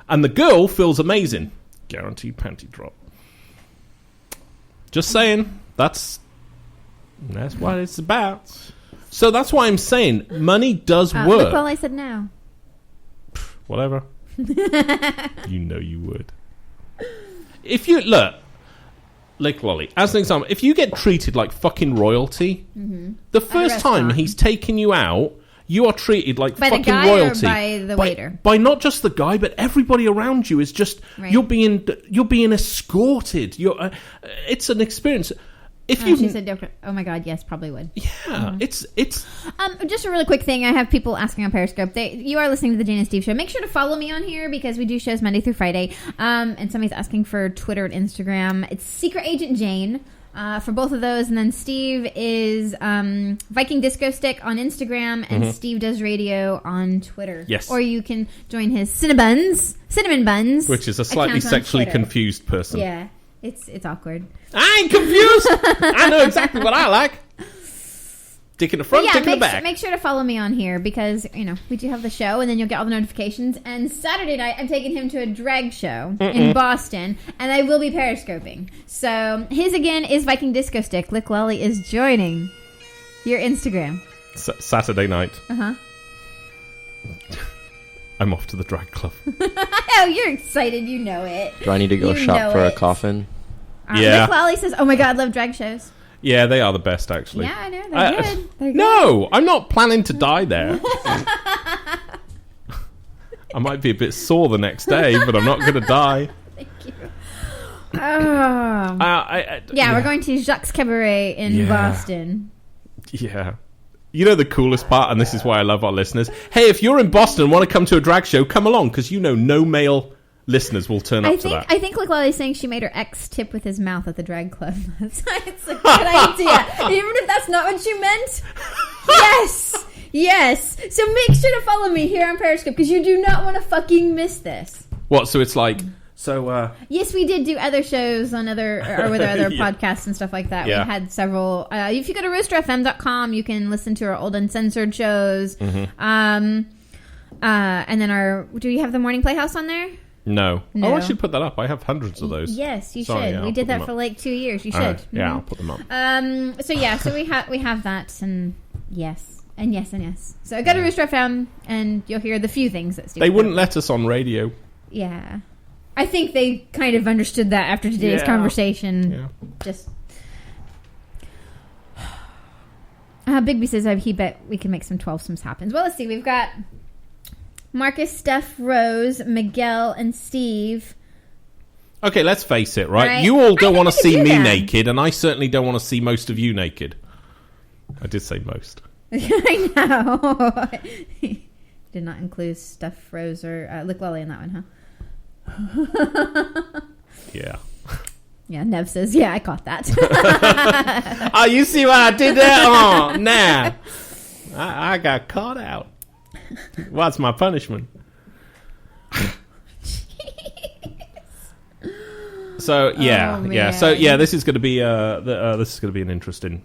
And the girl feels amazing. Guaranteed panty drop. Just saying. That's what it's about. So that's why I'm saying money does work.
Look, well, I said no.
Whatever. You know you would. If you look, Lolly, as an example, if you get treated like fucking royalty, the first time
restaurant.
he's taking you out, you are treated like
By the
fucking
guy or
royalty.
by the waiter?
By not just the guy, but everybody around you is just
Right.
you're being escorted. It's an experience. If
Oh,
you,
she said, oh my God, yes, probably would.
yeah, it's
Just a really quick thing. I have people asking on Periscope. You are listening to the Jane and Steve Show. Make sure to follow me on here because we do shows Monday through Friday. And somebody's asking for Twitter and Instagram. It's Secret Agent Jane for both of those. And then Steve is Viking Disco Stick on Instagram. And Steve Does Radio on Twitter.
Yes.
Or you can join his Cinnamon Buns.
which is a slightly
account on
sexually
Twitter.
confused person.
Yeah. It's awkward.
I ain't confused. I know exactly what I like. Dick in the front,
But
dick in the back.
make sure to follow me on here because, we do have the show and then you'll get all the notifications. And Saturday night, I'm taking him to a drag show in Boston and I will be periscoping. So his again is Viking Disco Stick. Lick Lolly is joining your Instagram.
Saturday night.
Uh-huh.
I'm off to the drag club.
Oh, you're excited. You know it.
Do I need to go
You
shop
know
for a
it.
coffin?
Yeah.
Lick Lolly says, oh my God, I love drag shows.
Yeah, they are the best, actually.
Yeah, I know. They're good. They're good.
No, I'm not planning to die there. I might be a bit sore the next day, but I'm not going to die.
Thank you. Oh. Yeah, we're going to Jacques Cabaret in
Yeah.
Boston.
Yeah. You know the coolest part, and this is why I love our listeners. Hey, if you're in Boston and want to come to a drag show, come along, because no male listeners will turn up to that.
I think like Lily's saying she made her ex tip with his mouth at the drag club. It's a good idea. Even if that's not what you meant. Yes. So make sure to follow me here on Periscope because you do not want to fucking miss this.
What, so it's like So,
Yes, we did do other shows on other or with our other
Yeah.
podcasts and stuff like that.
Yeah.
We had several. If you go to roosterfm.com, you can listen to our old uncensored shows.
Mm-hmm.
And then do you have the Morning Playhouse on there?
no.
No.
Oh, I should put that up. I have hundreds of those.
Yes, you
Sorry,
should.
yeah,
We
I'll
did
put them
that for
up.
like 2 years. You should.
Yeah,
Mhm.
I'll put them up.
So we have that, and yes, and yes, and yes. So go to Rooster FM, and you'll hear the few things that Steve.
They wouldn't let us on radio.
Yeah, I think they kind of understood that after today's
Yeah.
conversation.
Yeah.
Just. Bigby says he bet we can make some 12-somes happen. Well, let's see. We've got Marcus, Steph, Rose, Miguel, and Steve.
Okay, let's face it, right?
Right.
You all don't
I
want to
think we
see
could do
me
that.
naked, and I certainly don't want to see most of you naked. I did say most.
I know. Did not include Steph, Rose, or Lick Lolly in that one, huh?
Yeah.
Yeah, Nev says, yeah, I caught that.
Oh, you see what I did there? Oh, nah. I got caught out. What's my punishment? So yeah,
Oh,
yeah. So
man.
yeah, this is going to be this is going to be an interesting.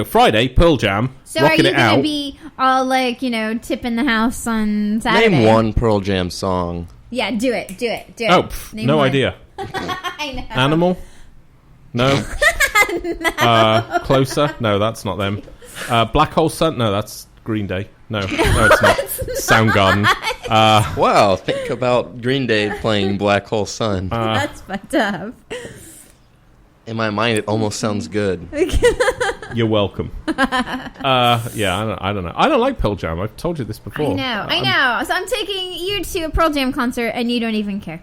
Friday, Pearl Jam,
So are
rocking
you
it
going to
out.
be all like, tipping the house on Saturday?
Name one Pearl Jam song.
Yeah, do it.
Oh,
Name
no
one.
idea.
I know.
Animal? No. Closer? No, that's not them. Black Hole Sun? No, that's Green Day. No, it's not. Soundgarden.
Wow, think about Green Day playing Black Hole Sun.
That's fucked up.
In my mind, it almost sounds good.
You're welcome. Yeah, I don't know. I don't like Pearl Jam. I've told you this before.
I know. So I'm taking you to a Pearl Jam concert, and you don't even care.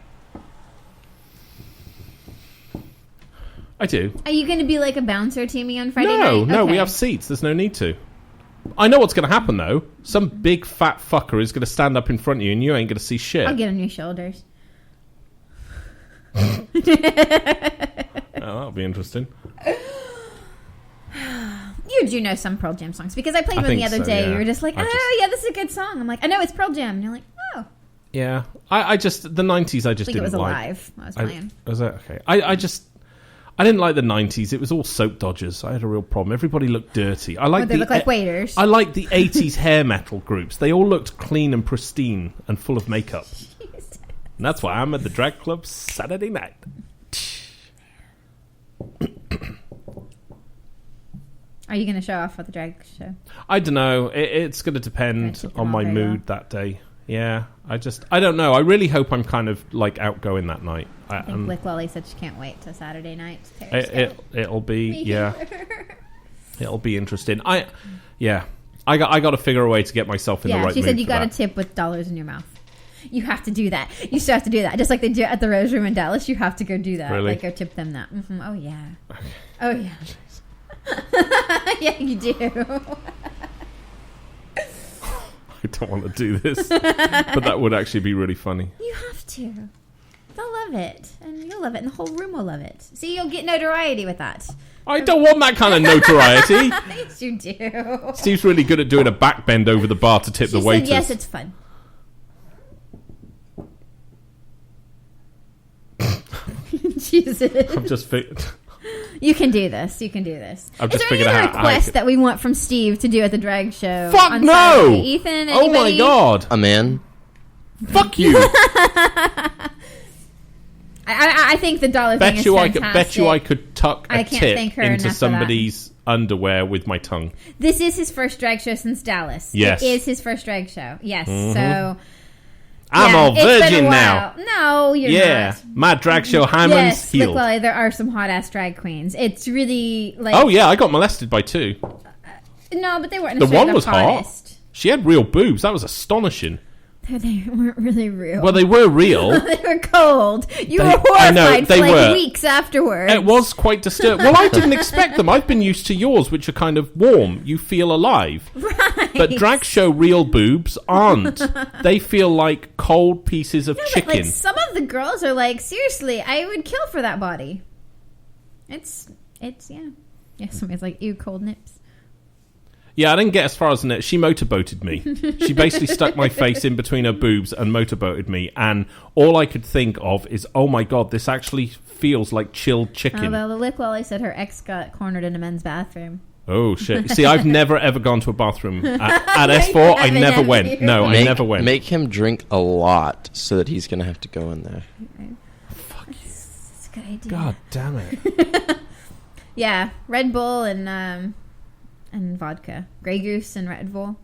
I do.
Are you going to be like a bouncer to me on Friday
No,
night?
no, we
Okay.
have seats. There's no need to. I know what's going to happen, though. Some big fat fucker is going to stand up in front of you, and you ain't going to see shit.
I'll get on your shoulders.
Oh, that'll be interesting.
You do know some Pearl Jam songs because I played
I
one the
think
other
so,
day.
yeah.
You were just like,
I just-
yeah, this is a good song. I'm like, I know it's Pearl Jam. And you're like, oh.
Yeah. I just... The 90s I just
I think
didn't
it was
like.
Alive. I was playing.
Was that okay? I didn't like the 90s. It was all soap dodgers. I had a real problem. Everybody looked dirty. I like
They look like waiters.
I like the 80s hair metal groups. They all looked clean and pristine and full of makeup. And that's why I'm at the drag club Saturday night.
Are you going to show off at the drag show?
I don't know. It's going to
Gonna
depend
tip them
on
all
my
very
mood that day. Yeah. I don't know. I really hope I'm kind of like outgoing that night.
I think Lick Lolly said she can't wait till Saturday night.
It'll be, yeah. It'll be interesting. I got to figure a way to get myself in the right mood.
she said you
for
got to
that.
tip with dollars in your mouth. You have to do that. You still have to do that. Just like they do at the Rose Room in Dallas, you have to go do that.
Really?
Like, go tip them that. Mm-hmm. Oh, yeah. Oh, yeah. Yeah, you do.
I don't want to do this, but that would actually be really funny.
You have to. They'll love it. And you'll love it. And the whole room will love it. See, you'll get notoriety with that.
I don't want that kind of notoriety.
Yes, you do.
Steve's really good at doing a back bend over the bar to tip
She
the waiters.
said, yes, it's fun. Jesus.
I'm just
You can do this. You can do this.
I've
Is
just
there any
figured
other
out how I
request
could-
that we want from Steve to do at the drag show?
Fuck
on
no!
Saturday? Ethan,
Oh my
anybody?
god!
A man.
Fuck you!
I think the dollar thing
bet
is
you
fantastic.
I could tuck
I
a
can't
tip
thank her
into
enough for that.
somebody's underwear with my tongue.
This is his first drag show since Dallas.
Yes.
It is his first drag show. Yes. So
I'm
yeah,
all
it's been a
virgin
while.
now.
No, you're
Yeah,
not.
my drag show hymen's
Yes,
healed.
Lick Lolly, there are some hot ass drag queens. It's really like
Oh yeah, I got molested by two.
no, but they weren't.
The
necessarily
one was hot.
hottest.
She had real boobs. That was astonishing.
They weren't really real.
Well, they were real.
They were cold. You
They-
were
I
horrified
know,
for
they
like
were.
weeks afterwards.
It was quite disturbing. Well, I didn't expect them. I've been used to yours, which are kind of warm. You feel alive.
right.
But drag show real boobs aren't. They feel like cold pieces of
But,
chicken.
like some of the girls are like, seriously, I would kill for that body. It's yeah. Yeah, somebody's like, ew, cold nips.
Yeah, I didn't get as far as that. She motorboated me. She basically stuck my face in between her boobs and motorboated me. And all I could think of is, oh my God, this actually feels like chilled chicken.
Although the Lick Lolly said her ex got cornered in a men's bathroom.
Oh, shit. See, I've never, ever gone to a bathroom. At S4, I never went. No, I never went.
Make him drink a lot so that he's going to have to go in there.
That's a good idea.
God damn it.
Yeah, Red Bull and vodka. Grey Goose and Red Bull.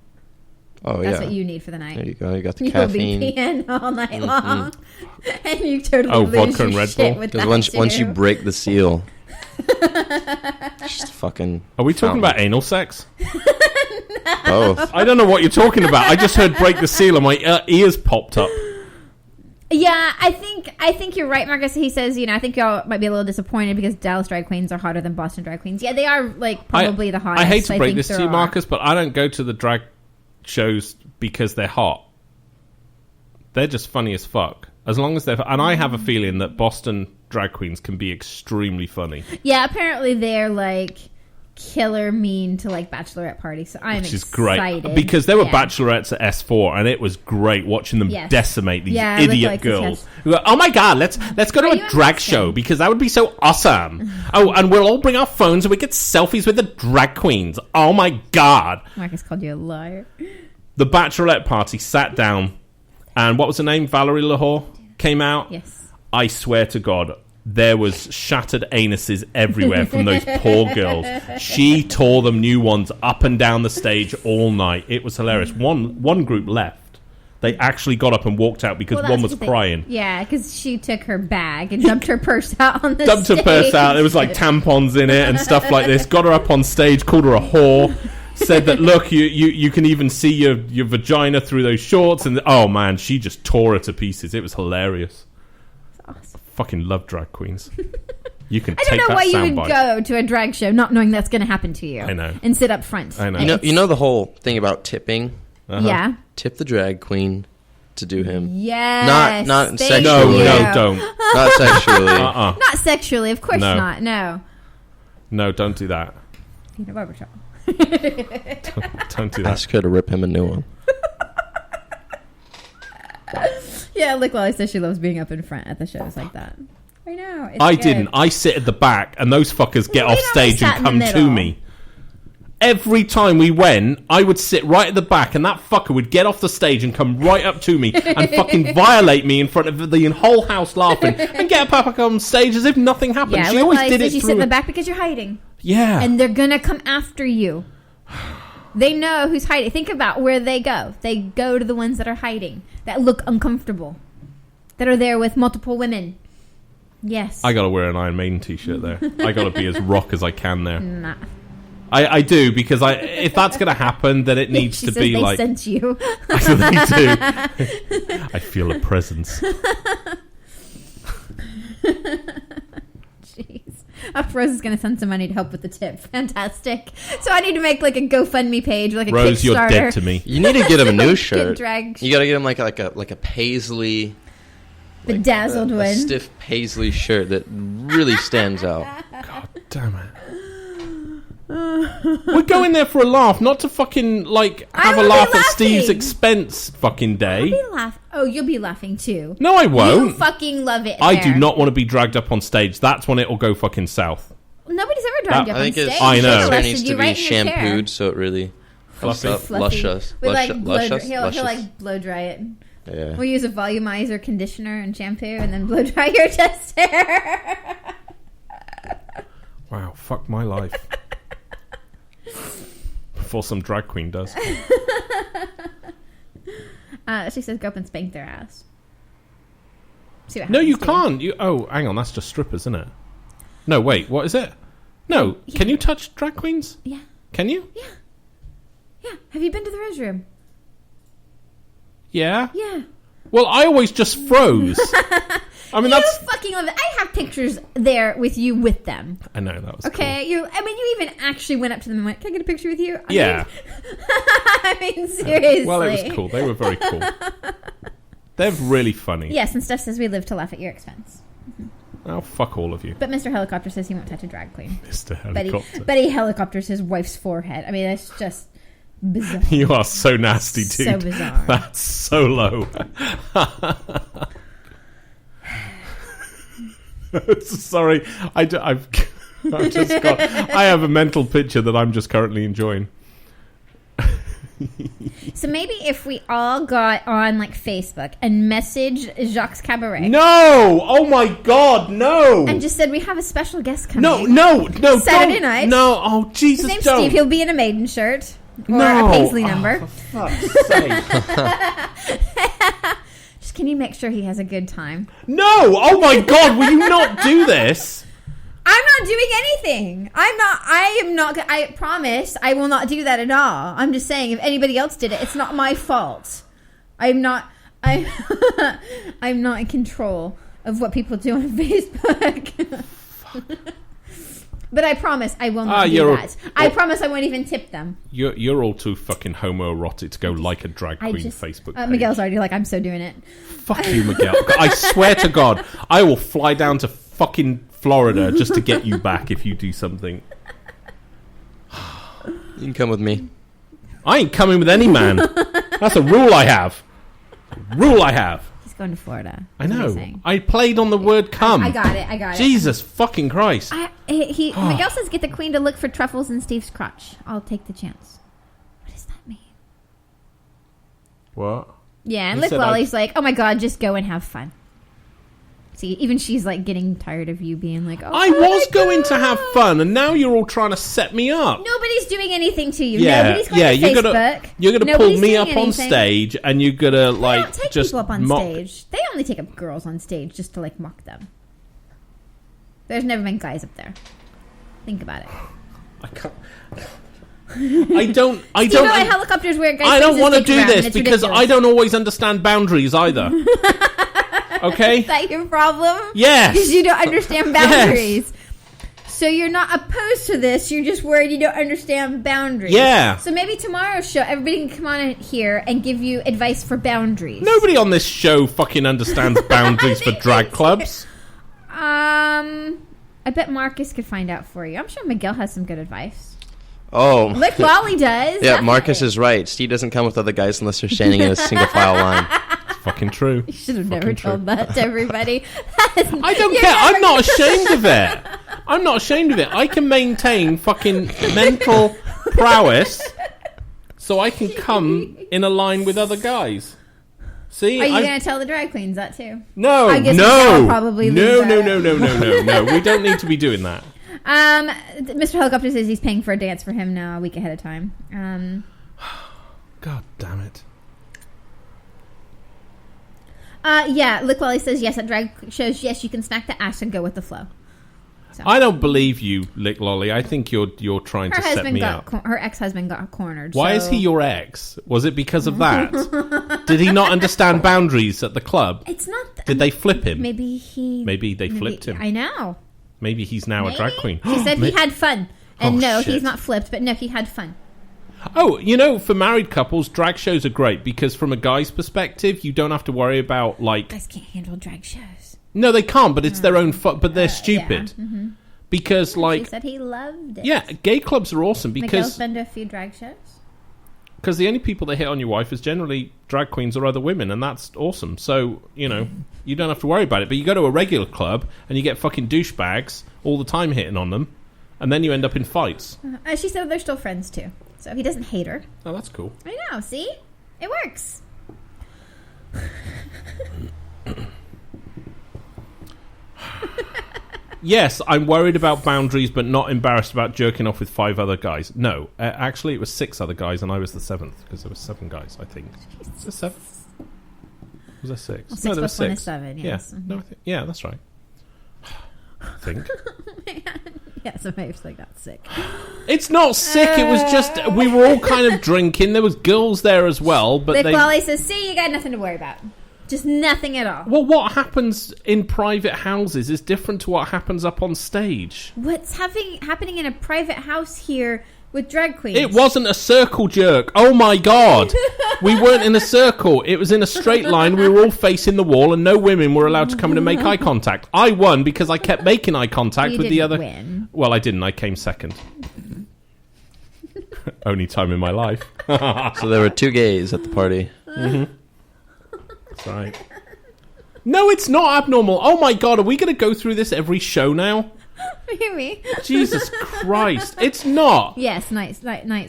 Oh,
That's
yeah.
what you need for the night.
There you go. You got the
You'll
caffeine.
be peeing all night long. And you totally
Oh,
lose
vodka
your
and Red
shit
Bull?
with
Because
that
once you
too.
break the seal, just fucking...
Are we talking about anal sex?
both.
I don't know what you're talking about. I just heard break the seal and my ears popped up.
Yeah, I think you're right, Marcus. He says, I think y'all might be a little disappointed because Dallas drag queens are hotter than Boston drag queens. Yeah, they are like probably the hottest.
I hate to break
think
this to
there
you,
are.
Marcus, but I don't go to the drag shows because they're hot. They're just funny as fuck. As long as they're... And I have a feeling that Boston drag queens can be extremely funny.
Yeah, apparently they're like killer mean to like bachelorette parties. So I'm
Which is
excited.
great. Because there were
Yeah.
bachelorettes at S4 and it was great watching them
Yes.
decimate these
Yeah, it looked
idiot
like
girls.
success.
Who go, oh my God, let's go to
Are you
a drag
investing?
show because that would be so awesome. Oh, and we'll all bring our phones and we get selfies with the drag queens. Oh my God.
Marcus called you a liar.
The bachelorette party sat down and what was her name? Valerie Lahore came out.
Yes.
I swear to God, there was shattered anuses everywhere from those poor girls. She tore them new ones up and down the stage all night. It was hilarious. One group left. They actually got up and walked out because
Well,
one
that's
was
the thing.
crying.
Yeah, because she took her bag and dumped her purse out on the
Dumped her
stage.
purse out. There was like tampons in it and stuff like this. Got her up on stage, called her a whore. Said that, look, you can even see your vagina through those shorts. And oh man, she just tore her to pieces. It was hilarious.
Awesome.
Fucking love drag queens. You can
I
take
don't know
that
why you would
soundbite.
go to a drag show not knowing that's going to happen to you.
I know.
And sit up front.
I know.
You know the whole thing about tipping?
Yeah.
Tip the drag queen to do him.
Yes.
Not
thank
sexually.
No,
you.
no, don't.
Not sexually.
Not sexually, of course
No.
not. No.
No, don't do that.
Peanut butter shop.
Don't do that.
Ask her to rip him a new one.
Yeah, Lick Lolly says she loves being up in front at the shows like that. I know. It's
I
good.
didn't. I sit at the back, and those fuckers get
Well,
off
we always
stage
sat
and
in the
come to
middle.
me. Every time we went, I would sit right at the back, and that fucker would get off the stage and come right up to me and fucking violate me in front of the whole house laughing, and get up on stage as if nothing happened.
Yeah,
She
Lick
always
Lolly
did it
says you sit
through.
in the back because you're hiding.
Yeah.
And they're going to come after you. They know who's hiding. Think about where they go. They go to the ones that are hiding, that look uncomfortable, that are there with multiple women. Yes.
I gotta wear an Iron Maiden t-shirt there. I gotta be as rock as I can there.
Nah.
I do, because if that's gonna happen, then it needs
She
to
says
be
they
like...
sent you.
They do. I feel a presence.
Jeez. Rose is going to send some money to help with the tip. Fantastic. So I need to make like a GoFundMe page, like a
Rose,
Kickstarter.
you're dead to me.
You need to get him a new shirt.
drag-
You got to get him like a paisley,
Bedazzled
a
one.
stiff paisley shirt that really stands out.
God damn it. We're going there for a laugh, not to fucking, like, have a
will be
laugh at Steve's
laughing.
expense fucking day.
Oh, you'll be laughing too.
No, I
You
won't.
fucking love it.
I
there.
do not want to be dragged up on stage. That's when it'll go fucking south.
Nobody's ever dragged
That-
up
I think
on
his
stage.
I know.
hair
Arrested
needs
you
to be
right in your chair.
shampooed so it really
Fluffy.
up
Fluffy.
luscious.
With like blow,
luscious.
he'll like blow dry it.
Yeah.
We'll use a volumizer, conditioner, and shampoo, and then blow dry your chest hair.
Wow, fuck my life. Before some drag queen does.
She says, "Go up and spank their ass." See what
No,
happens
you
to
can't. Oh, hang on, that's just strippers, isn't it? No, wait, what is it? No, can you touch drag queens?
Yeah,
Can you?
yeah. Have you been to the Rose Room?
Yeah.
Yeah.
Well, I always just froze. I mean, that's...
You fucking love it. I have pictures there with you with them.
I know, that was
Okay, you even actually went up to them and went, "Can I get a picture with you?"
Yeah.
I mean, seriously.
cool. Well, it was cool. They were very cool. They're really funny.
Yes, and Steph says we live to laugh at your expense.
Oh, fuck all of you.
But Mr. Helicopter says he won't touch a drag queen.
Mr.
But
Helicopter.
he helicopters his wife's forehead. I mean, it's just bizarre.
You are so nasty, dude.
So bizarre.
That's so low. Sorry, I have a mental picture that I'm just currently enjoying.
So maybe if we all got on like Facebook and messaged Jacques Cabaret
No! Oh my God, no!
and just said we have a special guest coming.
No!
Saturday
don't.
night.
No, oh Jesus,
His name's
don't.
Steve. He'll be in a maiden shirt or
No.
a paisley number.
Oh, for fuck's sake.
Just can you make sure he has a good time?
No! Oh my God, will you not do this?
I'm not doing anything. I promise I will not do that at all. I'm just saying if anybody else did it, it's not my fault. I'm not in control of what people do on Facebook. But I promise I will not do that. I promise I won't even tip them.
You're all too fucking homoerotic to go like a drag queen Facebook page.
Miguel's already like, I'm so doing it.
Fuck you, Miguel. I swear to God, I will fly down to fucking Florida just to get you back if you do something.
You can come with me.
I ain't coming with any man. That's a rule I have.
He's going to Florida.
I know. I played on the word come.
I got it.
Jesus fucking Christ.
Miguel says get the queen to look for truffles in Steve's crotch. I'll take the chance. What does that mean?
What?
Yeah, and
He
Lick
said
Lolly's like, oh my God, just go and have fun. See, even she's like getting tired of you being like, oh,
I was going to have fun, and now you're all trying to set me up.
Nobody's doing anything to you.
Yeah,
Nobody's going to Facebook.
You're gonna pull
Nobody's
me
doing
up on
anything.
stage, and you're gonna
They
like
don't take
just
people up on
mock.
stage. They only take up girls on stage just to like mock them. There's never been guys up there. Think about it.
I can't. I don't.
Helicopters where guys.
I don't
want to
do this because I don't always understand boundaries either. Okay.
Is that your problem?
Yes.
Because you don't understand boundaries. So you're not opposed to this. You're just worried you don't understand boundaries.
Yeah.
So maybe tomorrow's show, everybody can come on in here and give you advice for boundaries.
Nobody on this show fucking understands boundaries for drag clubs.
I bet Marcus could find out for you. I'm sure Miguel has some good advice.
Oh.
Lick Lolly does.
Yeah,
definitely.
Marcus is right. Steve doesn't come with other guys unless they're standing in a single file line.
It's fucking true.
You should have never
Fucking true.
told that to everybody.
I don't care. I'm not ashamed of it. I'm not ashamed of it. I can maintain fucking mental prowess so I can come in a line with other guys. See?
Are you going to tell the drag queens that too?
No,
I guess
no.
I'll probably leave
No.
that.
We don't need to be doing that.
Mr. Helicopter says he's paying for a dance for him now a week ahead of time.
God damn it.
Yeah, Lick Lolly says yes at drag shows. Yes, you can smack the ass and go with the flow. So.
I don't believe you, Lick Lolly. I think you're trying to set me up.
Her ex-husband got cornered.
Why
so.
is he your ex? Was it because of that? Did he not understand boundaries at the club?
It's not.
Did they flip him?
Maybe
they flipped him.
I know.
Maybe he's now a drag queen.
He said he had fun. And
Oh,
no,
shit.
he's not flipped, but no, he had fun.
Oh, you know, for married couples, drag shows are great because from a guy's perspective, you don't have to worry about, like...
Guys can't handle drag shows.
No, they can't, but it's their own fault. But they're stupid.
Yeah. Mm-hmm.
Because, like...
He said he loved it.
Yeah, gay clubs are awesome
Miguel's
because...
been to a few drag shows.
Because the only people that hit on your wife is generally drag queens or other women, and that's awesome. So, you know, you don't have to worry about it. But you go to a regular club, and you get fucking douchebags all the time hitting on them, and then you end up in fights.
She said they're still friends, too. So he doesn't hate her.
Oh, that's cool.
I know, see? It works.
Yes, I'm worried about boundaries, but not embarrassed about jerking off with 5 other guys. No, actually, it was 6 other guys, and I was the 7th, because there were 7 guys, I think. Was there 7? Was there 6?
Well, 6
no, there was
plus 1
6.
is 7,
Yeah,
yes.
no, yeah, that's right. I think.
Yeah, so maybe it's like that's sick.
It's not sick, it was just, we were all kind of drinking. There was girls there as well, but
Lick
they...
Lolly says, see, you got nothing to worry about. Just nothing at all.
Well, what happens in private houses is different to what happens up on stage.
What's happening in a private house here with drag queens?
It wasn't a circle jerk. Oh my God. We weren't in a circle. It was in a straight line. We were all facing the wall and no women were allowed to come in and make eye contact. I won because I kept making eye contact
You
with the
didn't
other...
win.
Well, I didn't. I came second. only time in my life.
So there were 2 gays at the party.
That's right. No, it's not abnormal. Oh my god, are we going to go through this every show now?
Maybe.
Jesus Christ. It's not.
Yes, night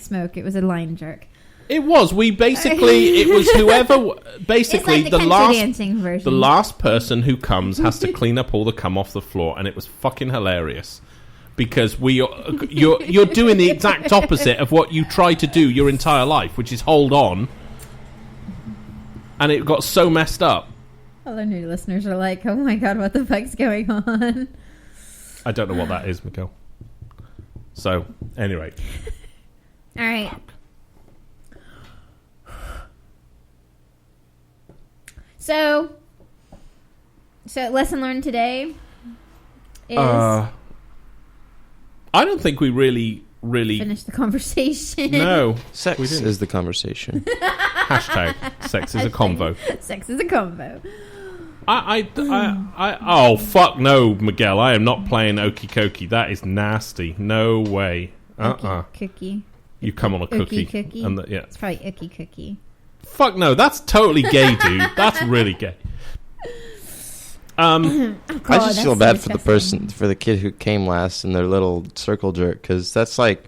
smoke. It was a line jerk.
It was. It was whoever, basically,
It's like the country dancing version.
the last person who comes has to clean up all the cum off the floor, and it was fucking hilarious. Because you're doing the exact opposite of what you try to do your entire life, which is hold on. And it got so messed up.
All our new listeners are like, oh my god, what the fuck's going on?
I don't know what that is, Miguel. So, anyway.
All right. So lesson learned today is
I don't think we really
finish the conversation.
No.
Sex
We didn't.
is the conversation.
Hashtag sex is a convo.
Sex is a combo.
Oh fuck no, Miguel! I am not playing Okie Kokie. That is nasty. No way.
Cookie.
You come on a cookie.
Cookie.
And yeah.
It's probably icky cookie.
Fuck no, that's totally gay, dude. That's really gay.
I just feel bad for the kid who came last in their little circle jerk, because that's like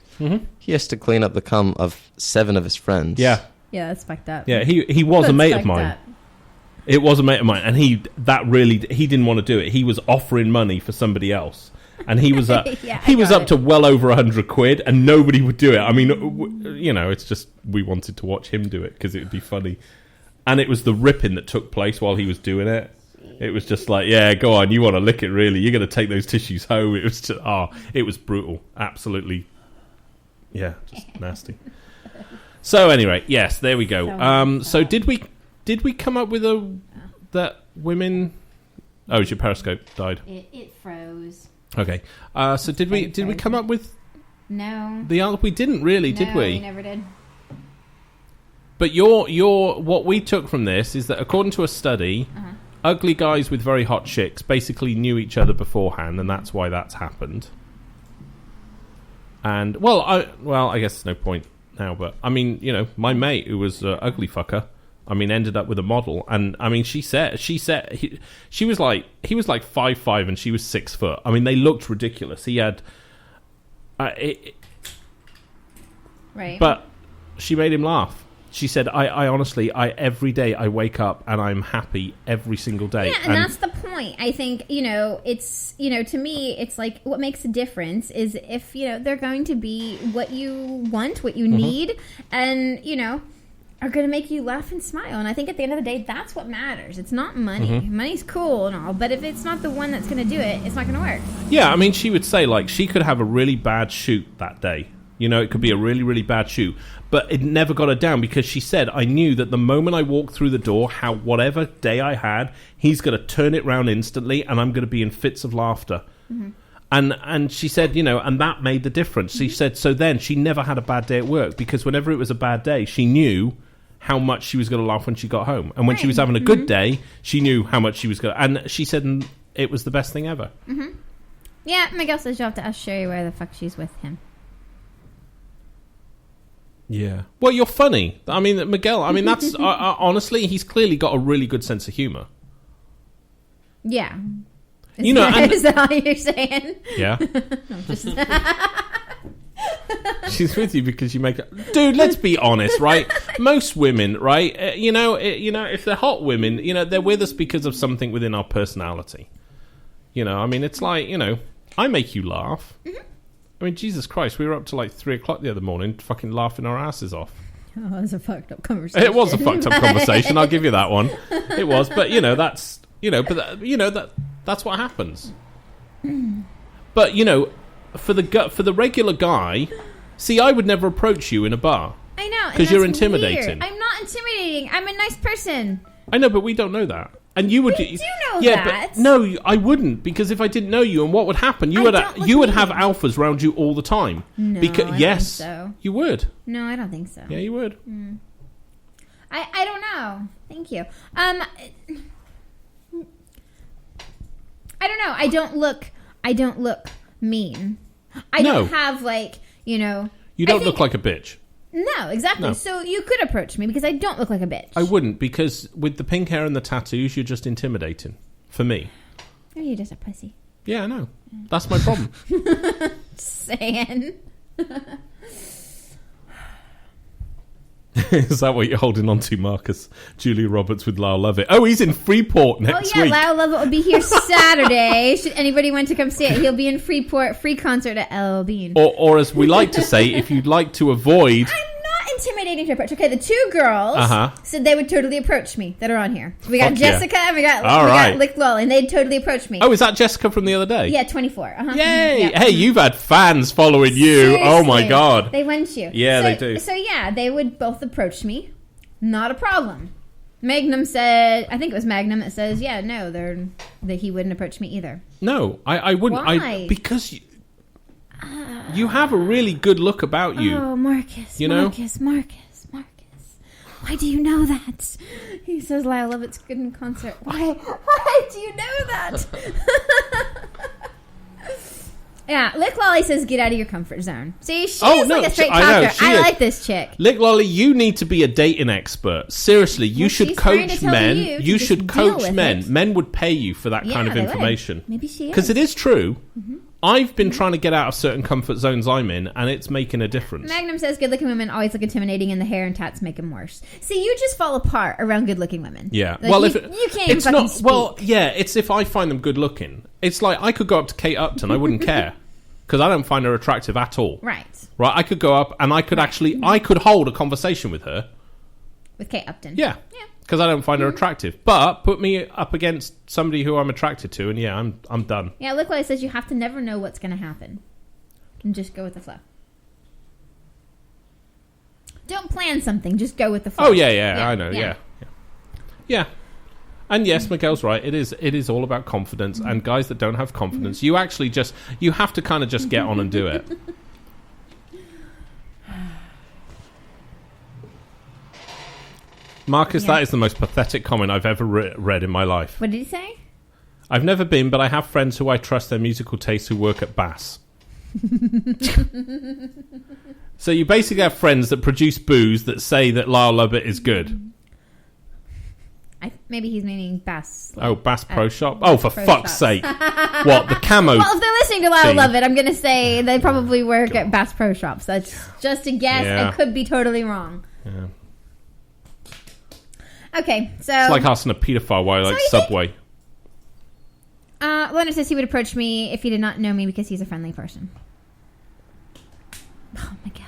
he has to clean up the cum of 7 of his friends.
Yeah.
Yeah, that's fucked up.
Yeah, he was a mate of mine. It was a mate of mine, and he didn't want to do it. He was offering money for somebody else, and he was up to well over 100 quid, and nobody would do it. I mean, it's just we wanted to watch him do it because it would be funny, and it was the ripping that took place while he was doing it. It was just like, yeah, go on, you want to lick it, really? You're going to take those tissues home. It was just, it was brutal, absolutely, yeah, just nasty. So anyway, yes, there we go. So did we come up with that women? Oh, your Periscope died.
It froze.
Okay. So did we come up with
No.
the answer? We didn't really, did we?
We never did.
But your what we took from this is that according to a study, ugly guys with very hot chicks basically knew each other beforehand, and that's why that's happened. And I guess there's no point now, but I mean, my mate who was an ugly fucker, I mean, ended up with a model, and I mean, he was like he was like 5'5" and she was 6 foot. I mean, they looked ridiculous. He had,
right,
but she made him laugh. She said, I honestly, every day I wake up and I'm happy every single day.
Yeah, and that's the point. I think, it's, to me, it's like what makes a difference is if, they're going to be what you want, what you need, and, are going to make you laugh and smile. And I think at the end of the day, that's what matters. It's not money. Money's cool and all, but if it's not the one that's going to do it, it's not going to work.
Yeah, I mean, she would say, like, she could have a really bad shoot that day. It could be a really, really bad shoot. But it never got her down because she said, I knew that the moment I walked through the door, whatever day I had, he's going to turn it round instantly and I'm going to be in fits of laughter. And she said, and that made the difference. She said, so then she never had a bad day at work because whenever it was a bad day, she knew how much she was going to laugh when she got home. And when she was having a good day, she knew how much she was going to... And she said it was the best thing ever.
Yeah, Miguel says you'll have to ask Sherry where the fuck she's with him.
Yeah. Well, you're funny. I mean, Miguel, that's... honestly, he's clearly got a really good sense of humour.
Yeah.
And,
is that all you're saying?
Yeah. She's with you because you make it... Dude, let's be honest, right? Most women, right? If they're hot women, they're with us because of something within our personality. It's like, I make you laugh. I mean, Jesus Christ, we were up to like 3 o'clock the other morning fucking laughing our asses off.
Oh, it was a fucked up conversation.
It was a fucked up conversation, I'll give you that one. It was, but that's... that's what happens. But, for the regular guy... See, I would never approach you in a bar.
I know.
Because you're intimidating.
Weird. I'm not intimidating. I'm a nice person.
I know, but we don't know that. And you would...
We do know
that.
But
no, I wouldn't, because if I didn't know you, and what would happen? You would have alphas around you all the time.
No,
I don't think
so.
You would.
No, I don't think so.
Yeah, you would.
I don't know. Thank you. I don't know. I don't look mean. I don't have like,
You don't look like a bitch.
No, exactly.
No.
So you could approach me because I don't look like a bitch.
I wouldn't, because with the pink hair and the tattoos, you're just intimidating. For me.
Or you're just a pussy.
Yeah, I know. That's my problem.
Saying.
Is that what you're holding on to, Marcus? Julia Roberts with Lyle Lovett. Oh, he's in Freeport next week.
Lyle Lovett will be here Saturday. Should anybody want to come see it, he'll be in Freeport, free concert at LL Bean.
Or as we like to say, if you'd like to avoid...
I'm not intimidating to approach. Okay, the two girls said they would totally approach me that are on here. We got
Fuck yeah.
Jessica and we got Lick Lolly, and they'd totally approach me.
Oh, is that Jessica from the other day?
Yeah, 24.
Yay!
Yeah.
Hey, you've had fans following you.
Seriously.
Oh my god.
They want you.
Yeah, they do.
So yeah, they would both approach me. Not a problem. Magnum said, I think it was Magnum that says, yeah, no, that he wouldn't approach me either.
No, I wouldn't.
Why?
Because you have a really good look about you.
Oh, Marcus.
You know?
Marcus. Why do you know that? He says Lyle Lovett's good in concert. Why do you know that? Yeah, Lick Lolly says get out of your comfort zone. See, she's like a straight talker. I like this chick.
Lick Lolly, you need to be a dating expert. Seriously, you should coach men. You should coach men. Men would pay you for that kind of information.
Maybe she is.
Because it is true. Mm-hmm. I've been trying to get out of certain comfort zones I'm in, and it's making a difference.
Magnum says good-looking women always look intimidating, and the hair and tats make them worse. See, you just fall apart around good-looking women.
Yeah.
Like,
well,
you can't even fucking speak.
Well, yeah, it's if I find them good-looking. It's like I could go up to Kate Upton, I wouldn't care. Because I don't find her attractive at all.
Right.
I could go up and I could I could hold a conversation with her.
With Kate Upton.
Yeah. Because I don't find her attractive. But put me up against somebody who I'm attracted to and yeah, I'm done.
Yeah, look what it says. You have to never know what's going to happen. And just go with the flow. Don't plan something. Just go with the flow.
Oh, yeah. I know. Yeah. And yes, Miguel's right. It is all about confidence. And guys that don't have confidence, you actually you have to kind of just get on and do it. Marcus, that is the most pathetic comment I've ever read in my life.
What did he say?
I've never been, but I have friends who I trust their musical tastes who work at Bass. So you basically have friends that produce booze that say that Lyle Lovett is good.
Maybe he's meaning Bass.
Bass Pro Shop? Oh, for fuck's sake. What, the camo?
Well, if they're listening to Lyle Lovett, I'm going to say they probably work at Bass Pro Shops. That's just a guess.
Yeah.
I could be totally wrong.
Yeah.
Okay, so...
It's like asking a paedophile why I like Subway.
Leonard says he would approach me if he did not know me because he's a friendly person. Oh, Miguel.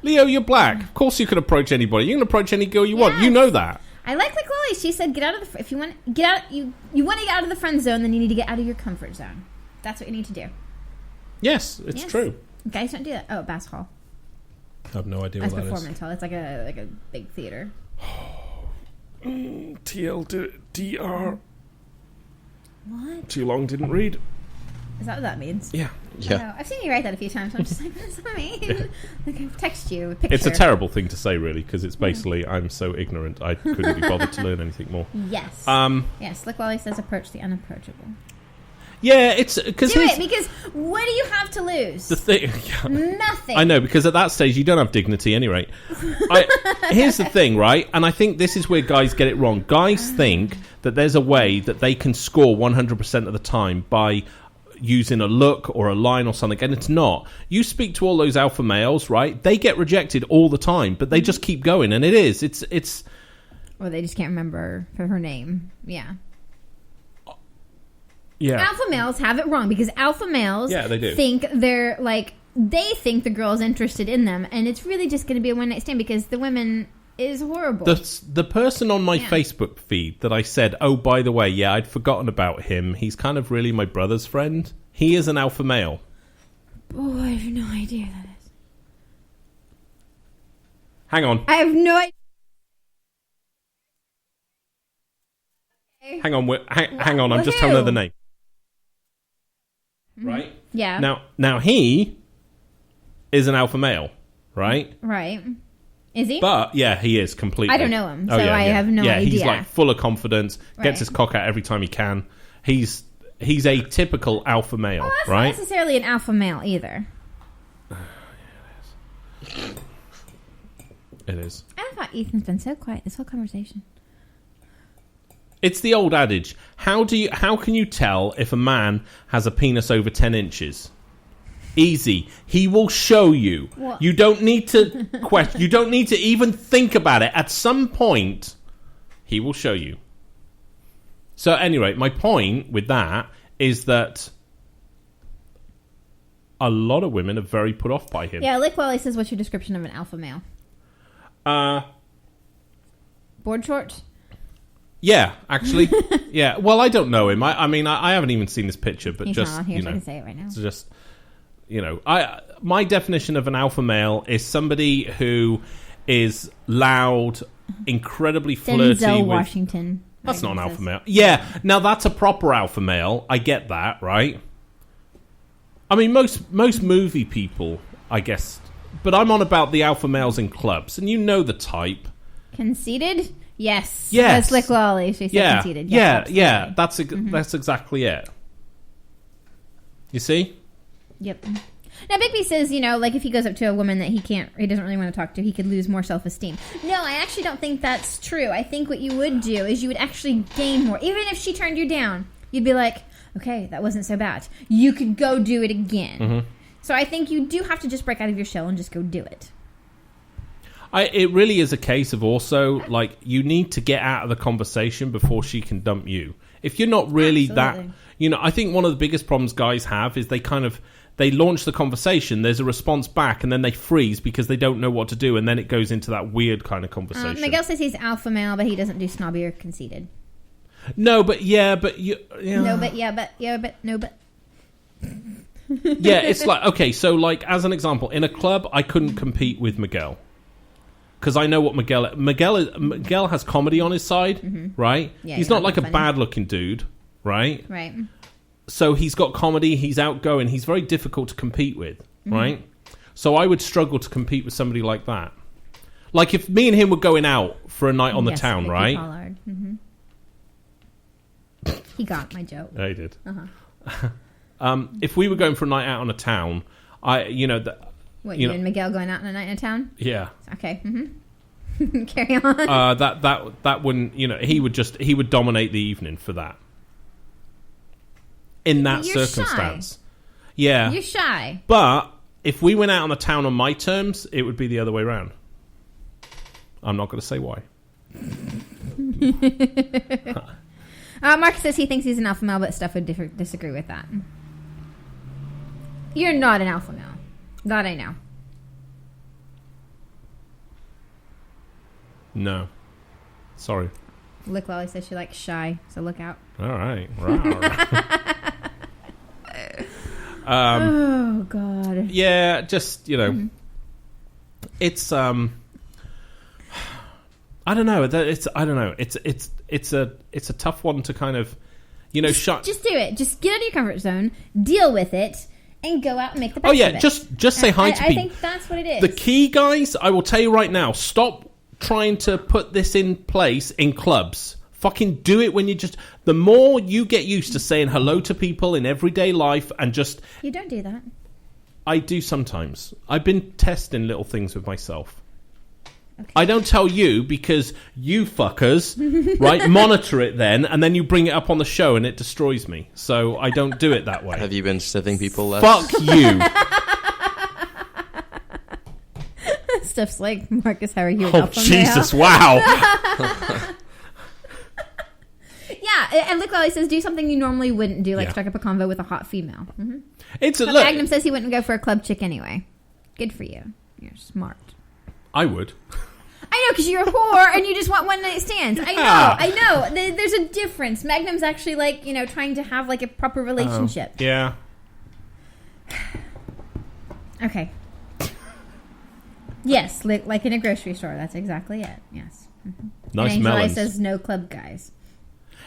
Leo, you're black. Of course you can approach anybody. You can approach any girl you want. You know that.
I like Lolly. She said, "Get out of the. If you want get out, you want to get out of the friend zone, then you need to get out of your comfort zone. That's what you need to do."
Yes, it's true.
Guys don't do that. Oh, Bass Hall.
I have no idea
Bass
what that is.
Performance Hall. It's like a big theater.
TLDR.
What?
Too long, didn't read.
Is that what that means?
Yeah.
Oh, I've seen you write that a few times. So I'm just like, what does that mean? Like, I've texted you a picture.
It's a terrible thing to say, really, because it's basically I'm so ignorant I couldn't be bothered to learn anything more.
Yes. Yes. Look, Wally says approach the unapproachable.
Yeah, it's because
do it because what do you have to lose?
The thing,
nothing.
I know, because at that stage you don't have dignity anyway. Here's the thing, right? And I think this is where guys get it wrong. Guys think that there's a way that they can score 100% of the time by using a look or a line or something, and it's not. You speak to all those alpha males, right? They get rejected all the time, but they just keep going, and it's.
Or they just can't remember her name. Yeah.
Yeah.
Alpha males have it wrong because alpha males
they do.
think they're like they think the girl's interested in them, and it's really just going to be a one night stand because the women is horrible.
The person on my Facebook feed that I said, oh, by the way, yeah, I'd forgotten about him. He's kind of really my brother's friend. He is an alpha male.
Oh, I have no idea who that is.
Hang on.
I have no idea.
Hang on. Hang on. I'm just telling her the name. Right?
Yeah.
Now he is an alpha male, right?
Right. Is he?
But yeah, he is completely.
I don't know him, so I have no idea.
Yeah, he's like full of confidence, gets his cock out every time he can. He's a typical alpha male,
that's
right?
not necessarily an alpha male either.
It is.
I thought Ethan's been so quiet this whole conversation.
It's the old adage. How can you tell if a man has a penis over 10 inches? Easy. He will show you.
What?
You don't need to question. You don't need to even think about it. At some point, he will show you. So anyway, my point with that is that a lot of women are very put off by him.
Yeah, Lick Wally says, what's your description of an alpha male? Board shorts?
Yeah, actually. Yeah. Well, I don't know him. I mean, I haven't even seen this picture, but
He's
just,
not on here,
you
so
know.
I can say it right now.
It's just, you know, my definition of an alpha male is somebody who is loud, incredibly flirty.
Denzel
with...
Washington.
That's not an
Magnum
alpha
says.
male. Yeah, now that's a proper alpha male. I get that, right? I mean, most movie people, I guess. But I'm on about the alpha males in clubs, and you know the type.
Conceited? Yes.
Yes.
That's Lick Wally. She said
Yeah,
conceited. Yes,
yeah.
absolutely.
That's exactly it. You see?
Yep. Now, Bigby says, you know, like if he goes up to a woman that he doesn't really want to talk to, he could lose more self-esteem. No, I actually don't think that's true. I think what you would do is you would actually gain more. Even if she turned you down, you'd be like, okay, that wasn't so bad. You could go do it again.
Mm-hmm.
So I think you do have to just break out of your shell and just go do it.
It really is a case of also, like, you need to get out of the conversation before she can dump you. If you're not really
Absolutely.
that... You know, I think one of the biggest problems guys have is they launch the conversation, there's a response back, and then they freeze because they don't know what to do, and then it goes into that weird kind of conversation.
Miguel says he's alpha male, but he doesn't do snobby or conceited.
No, but yeah, but... You, yeah.
No, but yeah, but no, but...
Yeah, it's like... Okay, so, like, as an example, in a club, I couldn't compete with Miguel. Because I know what Miguel has comedy on his side, right?
Yeah,
he's
you're
not like a
funny.
bad-looking dude, right?
Right.
So he's got comedy, he's outgoing, he's very difficult to compete with, right? So I would struggle to compete with somebody like that. Like if me and him were going out for a night on the
Yes,
town,
Vicky
right?
Pollard. He got my joke.
Yeah, he did. If we were going for a night out on a town,
What,
you know,
and Miguel going out on a night in a town?
yeah.
Okay. Carry on.
That wouldn't, you know, he would dominate the evening for that. In that
You're
circumstance. Yeah.
You're shy.
But if we went out on the town on my terms, it would be the other way around. I'm not going to say why.
Mark says he thinks he's an alpha male, but Steph would disagree with that. You're not an alpha male. That I know.
No. Sorry.
Lick Lolly says she likes shy, so look out.
All right. Rawr.
Oh, God.
Yeah, just, you know, it's I don't know. I don't know. It's a tough one to kind of, you know,
Just do it. Just get out of your comfort zone, deal with it, and go out and make the best
Oh yeah,
of it.
just say hi to
I
people.
think that's what it is.
The key, guys, I will tell you right now, stop trying to put this in place in clubs. Fucking do it when you just... The more you get used to saying hello to people in everyday life and just...
You don't do that.
I do sometimes. I've been testing little things with myself.
Okay.
I don't tell you because you fuckers, right, monitor it then, and then you bring it up on the show and it destroys me. So I don't do it that way.
Have you been sniffing people less?
Fuck you.
Stuff's like, Marcus, how are you?
Oh, Jesus, wow.
Yeah, and Lick Lolly says, do something you normally wouldn't do, like
Yeah.
strike up a convo with a hot female.
It's a
But
look.
Magnum says he wouldn't go for a club chick anyway. Good for you. You're smart.
I would.
I know, because you're a whore and you just want one night stands. I know. There's a difference. Magnum's actually like, you know, trying to have like a proper relationship.
Yeah.
Okay. Yes, like in a grocery store. That's exactly it. Yes.
Nice
and Angel Eye
melons.
says no club guys.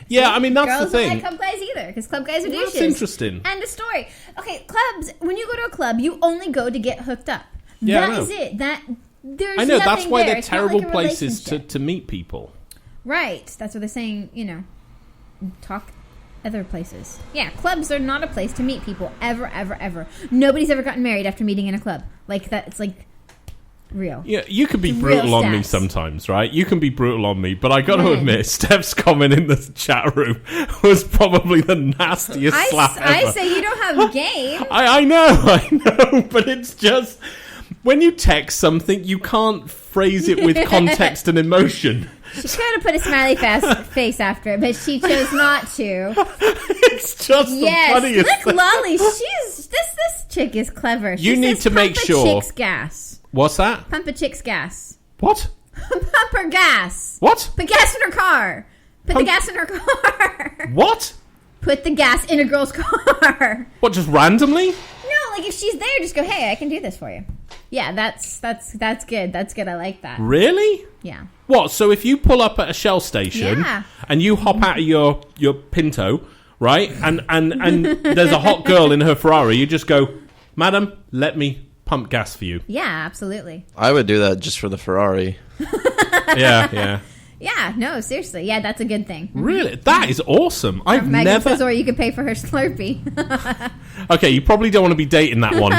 Yeah, I mean, that's
Girls
the
don't
thing.
like club guys either, because club guys are
Well,
douches.
that's interesting.
End of story. Okay, clubs. When you go to a club, you only go to get hooked up.
Yeah, I
That
know.
is it. There's
I know, that's
nothing
why
there.
they're
It's not
terrible
like a
places
relationship.
to meet people.
Right. That's what they're saying, you know, talk other places. Yeah, clubs are not a place to meet people ever, ever, ever. Nobody's ever gotten married after meeting in a club. Like that, it's like real.
Yeah, you can be
It's real
brutal on me
stats.
sometimes, right? You can be brutal on me, but I got to
When?
admit, Steph's comment in the chat room was probably the nastiest slap ever.
I say you don't have game.
I know, but it's just when you text something, you can't phrase it with context and emotion.
She could have put a smiley face after it, but she chose not to.
It's just the
Yes,
funniest
look,
thing.
Lolly. This chick is clever. She
You need
says,
to make
"Pump a
sure-
chick's gas.
What's that?
Pump a chick's gas.
What?
Pump her gas.
What?
Put gas in her car. Put
Pump-
the gas in her car.
What?
Put the gas in a girl's car.
What, just randomly?
No, like if she's there, just go, hey, I can do this for you. Yeah, that's good. That's good. I like that.
Really?
Yeah.
What, so if you pull up at a Shell station
Yeah.
and you hop out of your Pinto, right, and there's a hot girl in her Ferrari, you just go, madam, let me pump gas for you.
Yeah, absolutely.
I would do that just for the Ferrari.
Yeah.
Yeah, no, seriously. Yeah, that's a good thing.
Really? That is awesome. I've
Megan
never...
says, or you could pay for her Slurpee.
Okay, you probably don't want to be dating that one.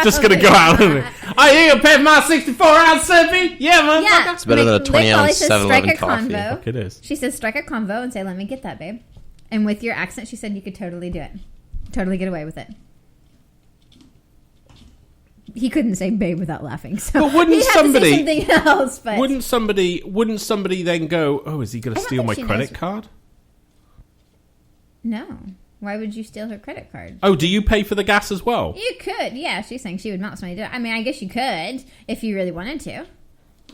Just going to go out and... I hear you pay for my 64-ounce Slurpee. Yeah, motherfucker.
Yeah.
It's better than a
Lick Lolly
20-ounce
says,
7-Eleven
strike a
coffee.
convo.
Fuck, it is.
She says, strike a convo and say, let me get that, babe. And with your accent, she said you could totally do it. Totally get away with it. He couldn't say babe without laughing. So
But wouldn't
he had
somebody-
to say something else, but
Wouldn't somebody then go, oh, is he going to
I don't
steal
think
my
she
credit
knows.
card?
no. Why would you steal her credit card?
Oh, do you pay for the gas as well?
You could, yeah. She's saying she would mount somebody to do it. I mean, I guess you could if you really wanted to,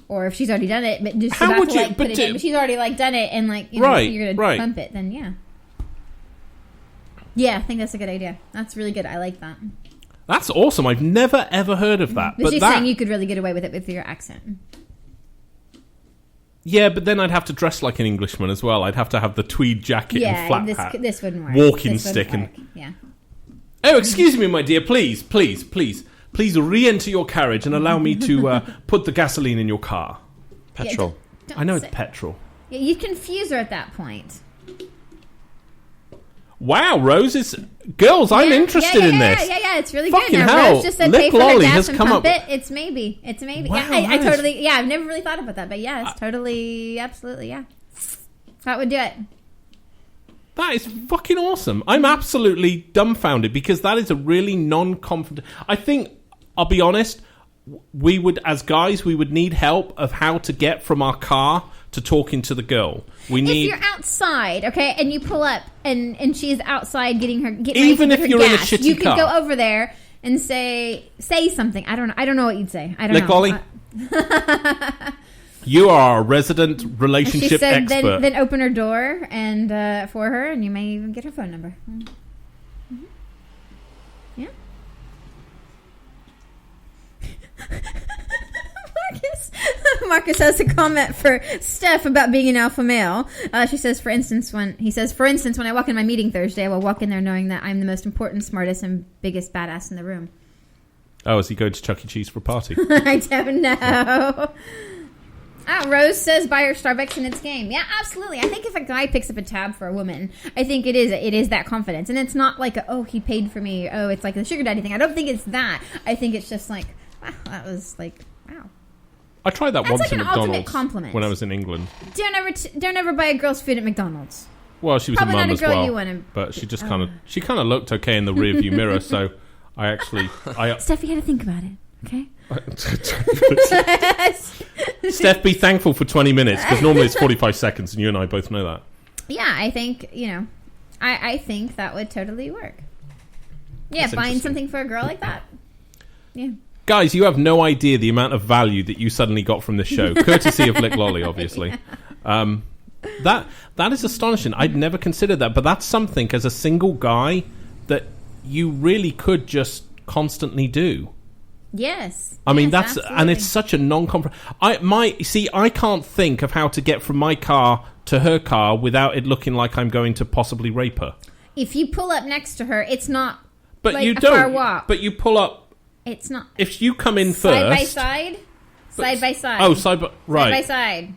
or if she's already done it. But just
How
about
would
to,
you-
like,
but
put it
do-
in. But she's already like done it, and like you know,
Right,
you're gonna
right.
bump it. Then yeah, yeah. I think that's a good idea. That's really good. I like that.
That's awesome. I've never, ever heard of that.
But she's
that...
saying you could really get away with it with your accent.
Yeah, but then I'd have to dress like an Englishman as well. I'd have to have the tweed jacket and
Yeah,
flat hat.
this wouldn't work.
Walking
This wouldn't
stick and-
work. Yeah.
Oh, excuse me, my dear. Please re-enter your carriage and allow me to put the gasoline in your car.
Petrol.
Don't
I know
say-
it's petrol.
Yeah, you confuse her at that point.
Wow, Rose is... Girls, I'm interested in this.
Yeah, it's really
Fucking
good. Now,
hell,
Rose just said
Lick
pay for her
Lolly
gas
has
and
come
pump
up-
it. It's maybe.
Wow,
yeah, I
that is-
totally... Yeah, I've never really thought about that, but yeah, it's totally... Absolutely, yeah. That would do it.
That is fucking awesome. I'm absolutely dumbfounded because that is a really non-confident... I think, I'll be honest, we would, as guys, we would need help of how to get from our car to talking to the girl. We
If
need...
you're outside, okay, and you pull up and she's outside getting
Even
ready
if
to get
you're
her
in a
gas,
shitty
you could
car.
go over there and say something. I don't know what you'd say. I don't
Lick
know.
Lolly? You are a resident
She
relationship
said,
expert.
then open her door and for her, and you may even get her phone number. Mm-hmm. Yeah. Marcus has a comment for Steph about being an alpha male. She says, for instance, when I walk in my meeting Thursday, I will walk in there knowing that I'm the most important, smartest, and biggest badass in the room.
Oh, is he going to Chuck E. Cheese for a party?
I don't know. Rose says buy her Starbucks in its game. Yeah, absolutely. I think if a guy picks up a tab for a woman, I think it is that confidence. And it's not like, he paid for me. Oh, it's like the sugar daddy thing. I don't think it's that. I think it's just like, wow, that was like, wow.
I tried that
That's
once
like
at
an ultimate
McDonald's
compliment.
when I was in England.
Don't ever buy a girl's food at McDonald's.
Well, she was
Probably
a mum
not a
as
girl
well,
you wanna-
but she just kind of looked okay in the rearview mirror. So I actually,
Steph, you got to think about it, okay?
Steph, be thankful for 20 minutes because normally it's 45 seconds, and you and I both know that.
Yeah, I think I think that would totally work. Yeah,
That's
buying
interesting.
something for a girl like that. Yeah.
Guys, you have no idea the amount of value that you suddenly got from this show, courtesy of Lick Lolly, obviously. That is astonishing. I'd never considered that, but that's something as a single guy that you really could just constantly do.
Yes.
I mean,
Yes,
and it's such a I can't think of how to get from my car to her car without it looking like I'm going to possibly rape her.
If you pull up next to her, it's not
But
like
you
a
don't.
far walk.
But you pull up.
It's not
If you come in
side
first,
side by side.
Oh, side by right.
Side by side.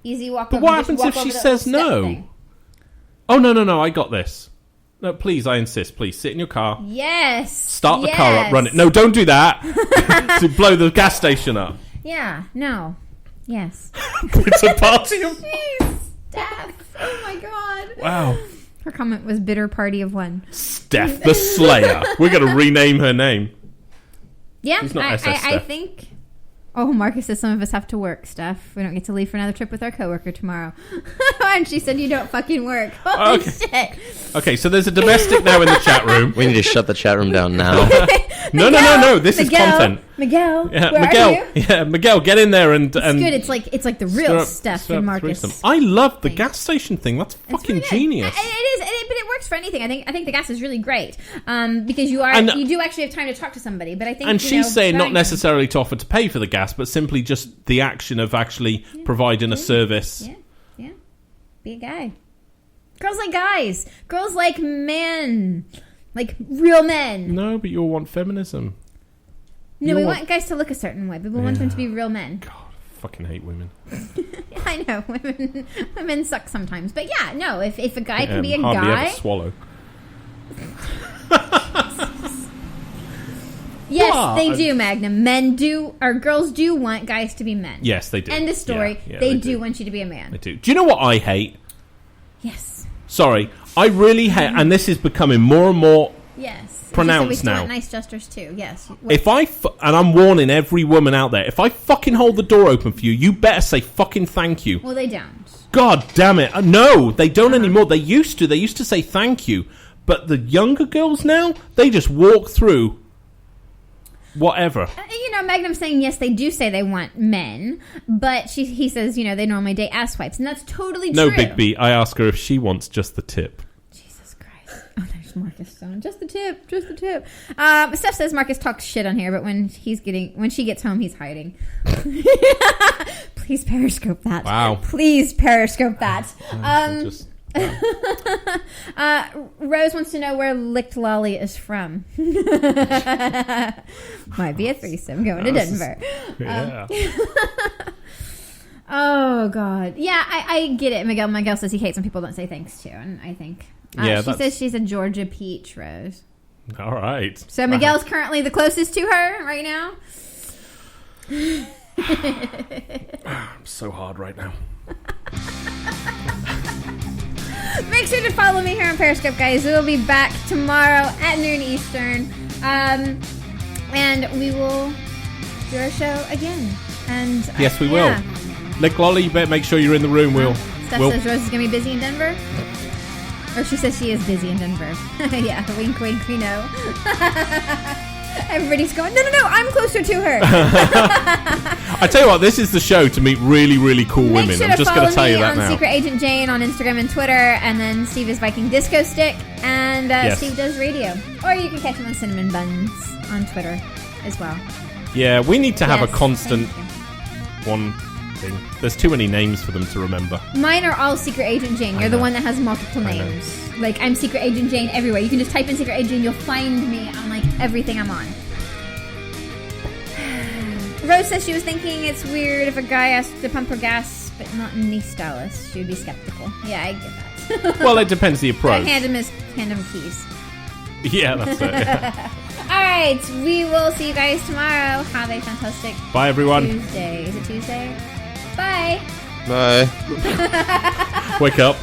Easy walk.
But
over,
what
just
happens
walk
if she
over the
says
step
no?
thing.
Oh no! I got this. No, please, I insist. Please sit in your car.
Yes.
Start the car up. Run it. No, don't do that. To blow the gas station up.
Yeah, no. Yes.
It's a party of...
Jeez, Steph. Oh my god.
Wow.
Her comment was bitter party of one.
Steph the Slayer. We're going to rename her name.
Yeah,
She's not SS
I
Steph.
think... Oh, Marcus says some of us have to work, Steph. We don't get to leave for another trip with our coworker tomorrow. And she said you don't fucking work. Holy shit.
Okay, so there's a domestic now in the chat room.
We need to shut the chat room down now.
No. This is content.
Miguel,
Yeah,
where
Miguel.
are you?
Yeah, Miguel, get in there and
It's good. It's like the real Steph
stir up
and Marcus.
threesome. I love the
Thanks.
gas station thing. That's
It's
fucking
really good.
genius.
It is, but it works for anything. I think the gas is really great because you do actually have time to talk to somebody. But I think
And she's saying not
buying-
necessarily to offer to pay for the gas, but simply just the action of actually providing a service.
Yeah. Be a guy. Girls like guys. Girls like men. Like real men.
No, but you'll want feminism.
No, we want guys to look a certain way, but we want them to be real men.
God, I fucking hate women.
I know women suck sometimes, but yeah, no. If a guy can be a
hardly
guy,
ever swallow.
yes,
What?
they do. Magnum, men do, or girls do want guys to be men.
Yes, they do.
End of story.
Yeah,
they do want you to be a man.
They do. Do you know what I hate?
Yes.
Sorry, I really hate, and this is becoming more and more.
Yes.
Pronounced
we still
now.
want nice gestures too. Yes.
If and I'm warning every woman out there, if I fucking hold the door open for you, you better say fucking thank you.
Well, they don't.
God damn it. No, they don't anymore. They used to. They used to say thank you. But the younger girls now, they just walk through whatever.
Magnum's saying yes, they do say they want men, but he says, they normally date asswipes, and that's totally true.
No, Big B. I ask her if she wants just the tip.
Jesus Christ. Oh, there's Marcus Stone. Just the tip. Steph says Marcus talks shit on here, but when she gets home, he's hiding. Please Periscope that.
Wow.
Please Periscope that.
Just,
Rose wants to know where Licked Lolly is from. Might be a threesome going to Denver.
yeah.
Oh, God. Yeah, I get it. Miguel says he hates when people don't say thanks to, and I think...
Yeah,
she says she's a Georgia peach, Rose.
All right.
So Miguel's currently the closest to her right now?
I'm so hard right now.
Make sure to follow me here on Periscope, guys. We'll be back tomorrow at noon Eastern. And we will do our show again. And
Yes, we will. Lick Lolly, you better make sure you're in the room.
Steph says Rose is going to be busy in Denver. Or she says she is busy in Denver. Yeah, wink, wink, we know. Everybody's going, no, I'm closer to her.
I tell you what, this is the show to meet really, really cool
Make
women.
sure
I'm just going to tell you that
on
now.
Secret Agent Jane on Instagram and Twitter, and then Steve is Viking Disco Stick, and
Yes.
Steve does radio. Or you can catch him on Cinnamon Buns on Twitter as well.
Yeah, we need to have a
Yes,
constant
thank
one thing. There's too many names for them to remember.
you. Mine are all Secret Agent Jane. You're the
know.
one that has multiple
I know.
names. Like, I'm Secret Agent Jane everywhere. You can just type in Secret Agent Jane, you'll find me on, like, everything I'm on. Rose says she was thinking it's weird if a guy asked to pump her gas, but not in the stylist. She would be skeptical. Yeah, I get that.
Well, it depends the approach.
Hand him keys.
Yeah, that's it.
All right, we will see you guys tomorrow. Have a fantastic
Bye, everyone.
Tuesday. Is it Tuesday? Bye.
Bye.
Wake up.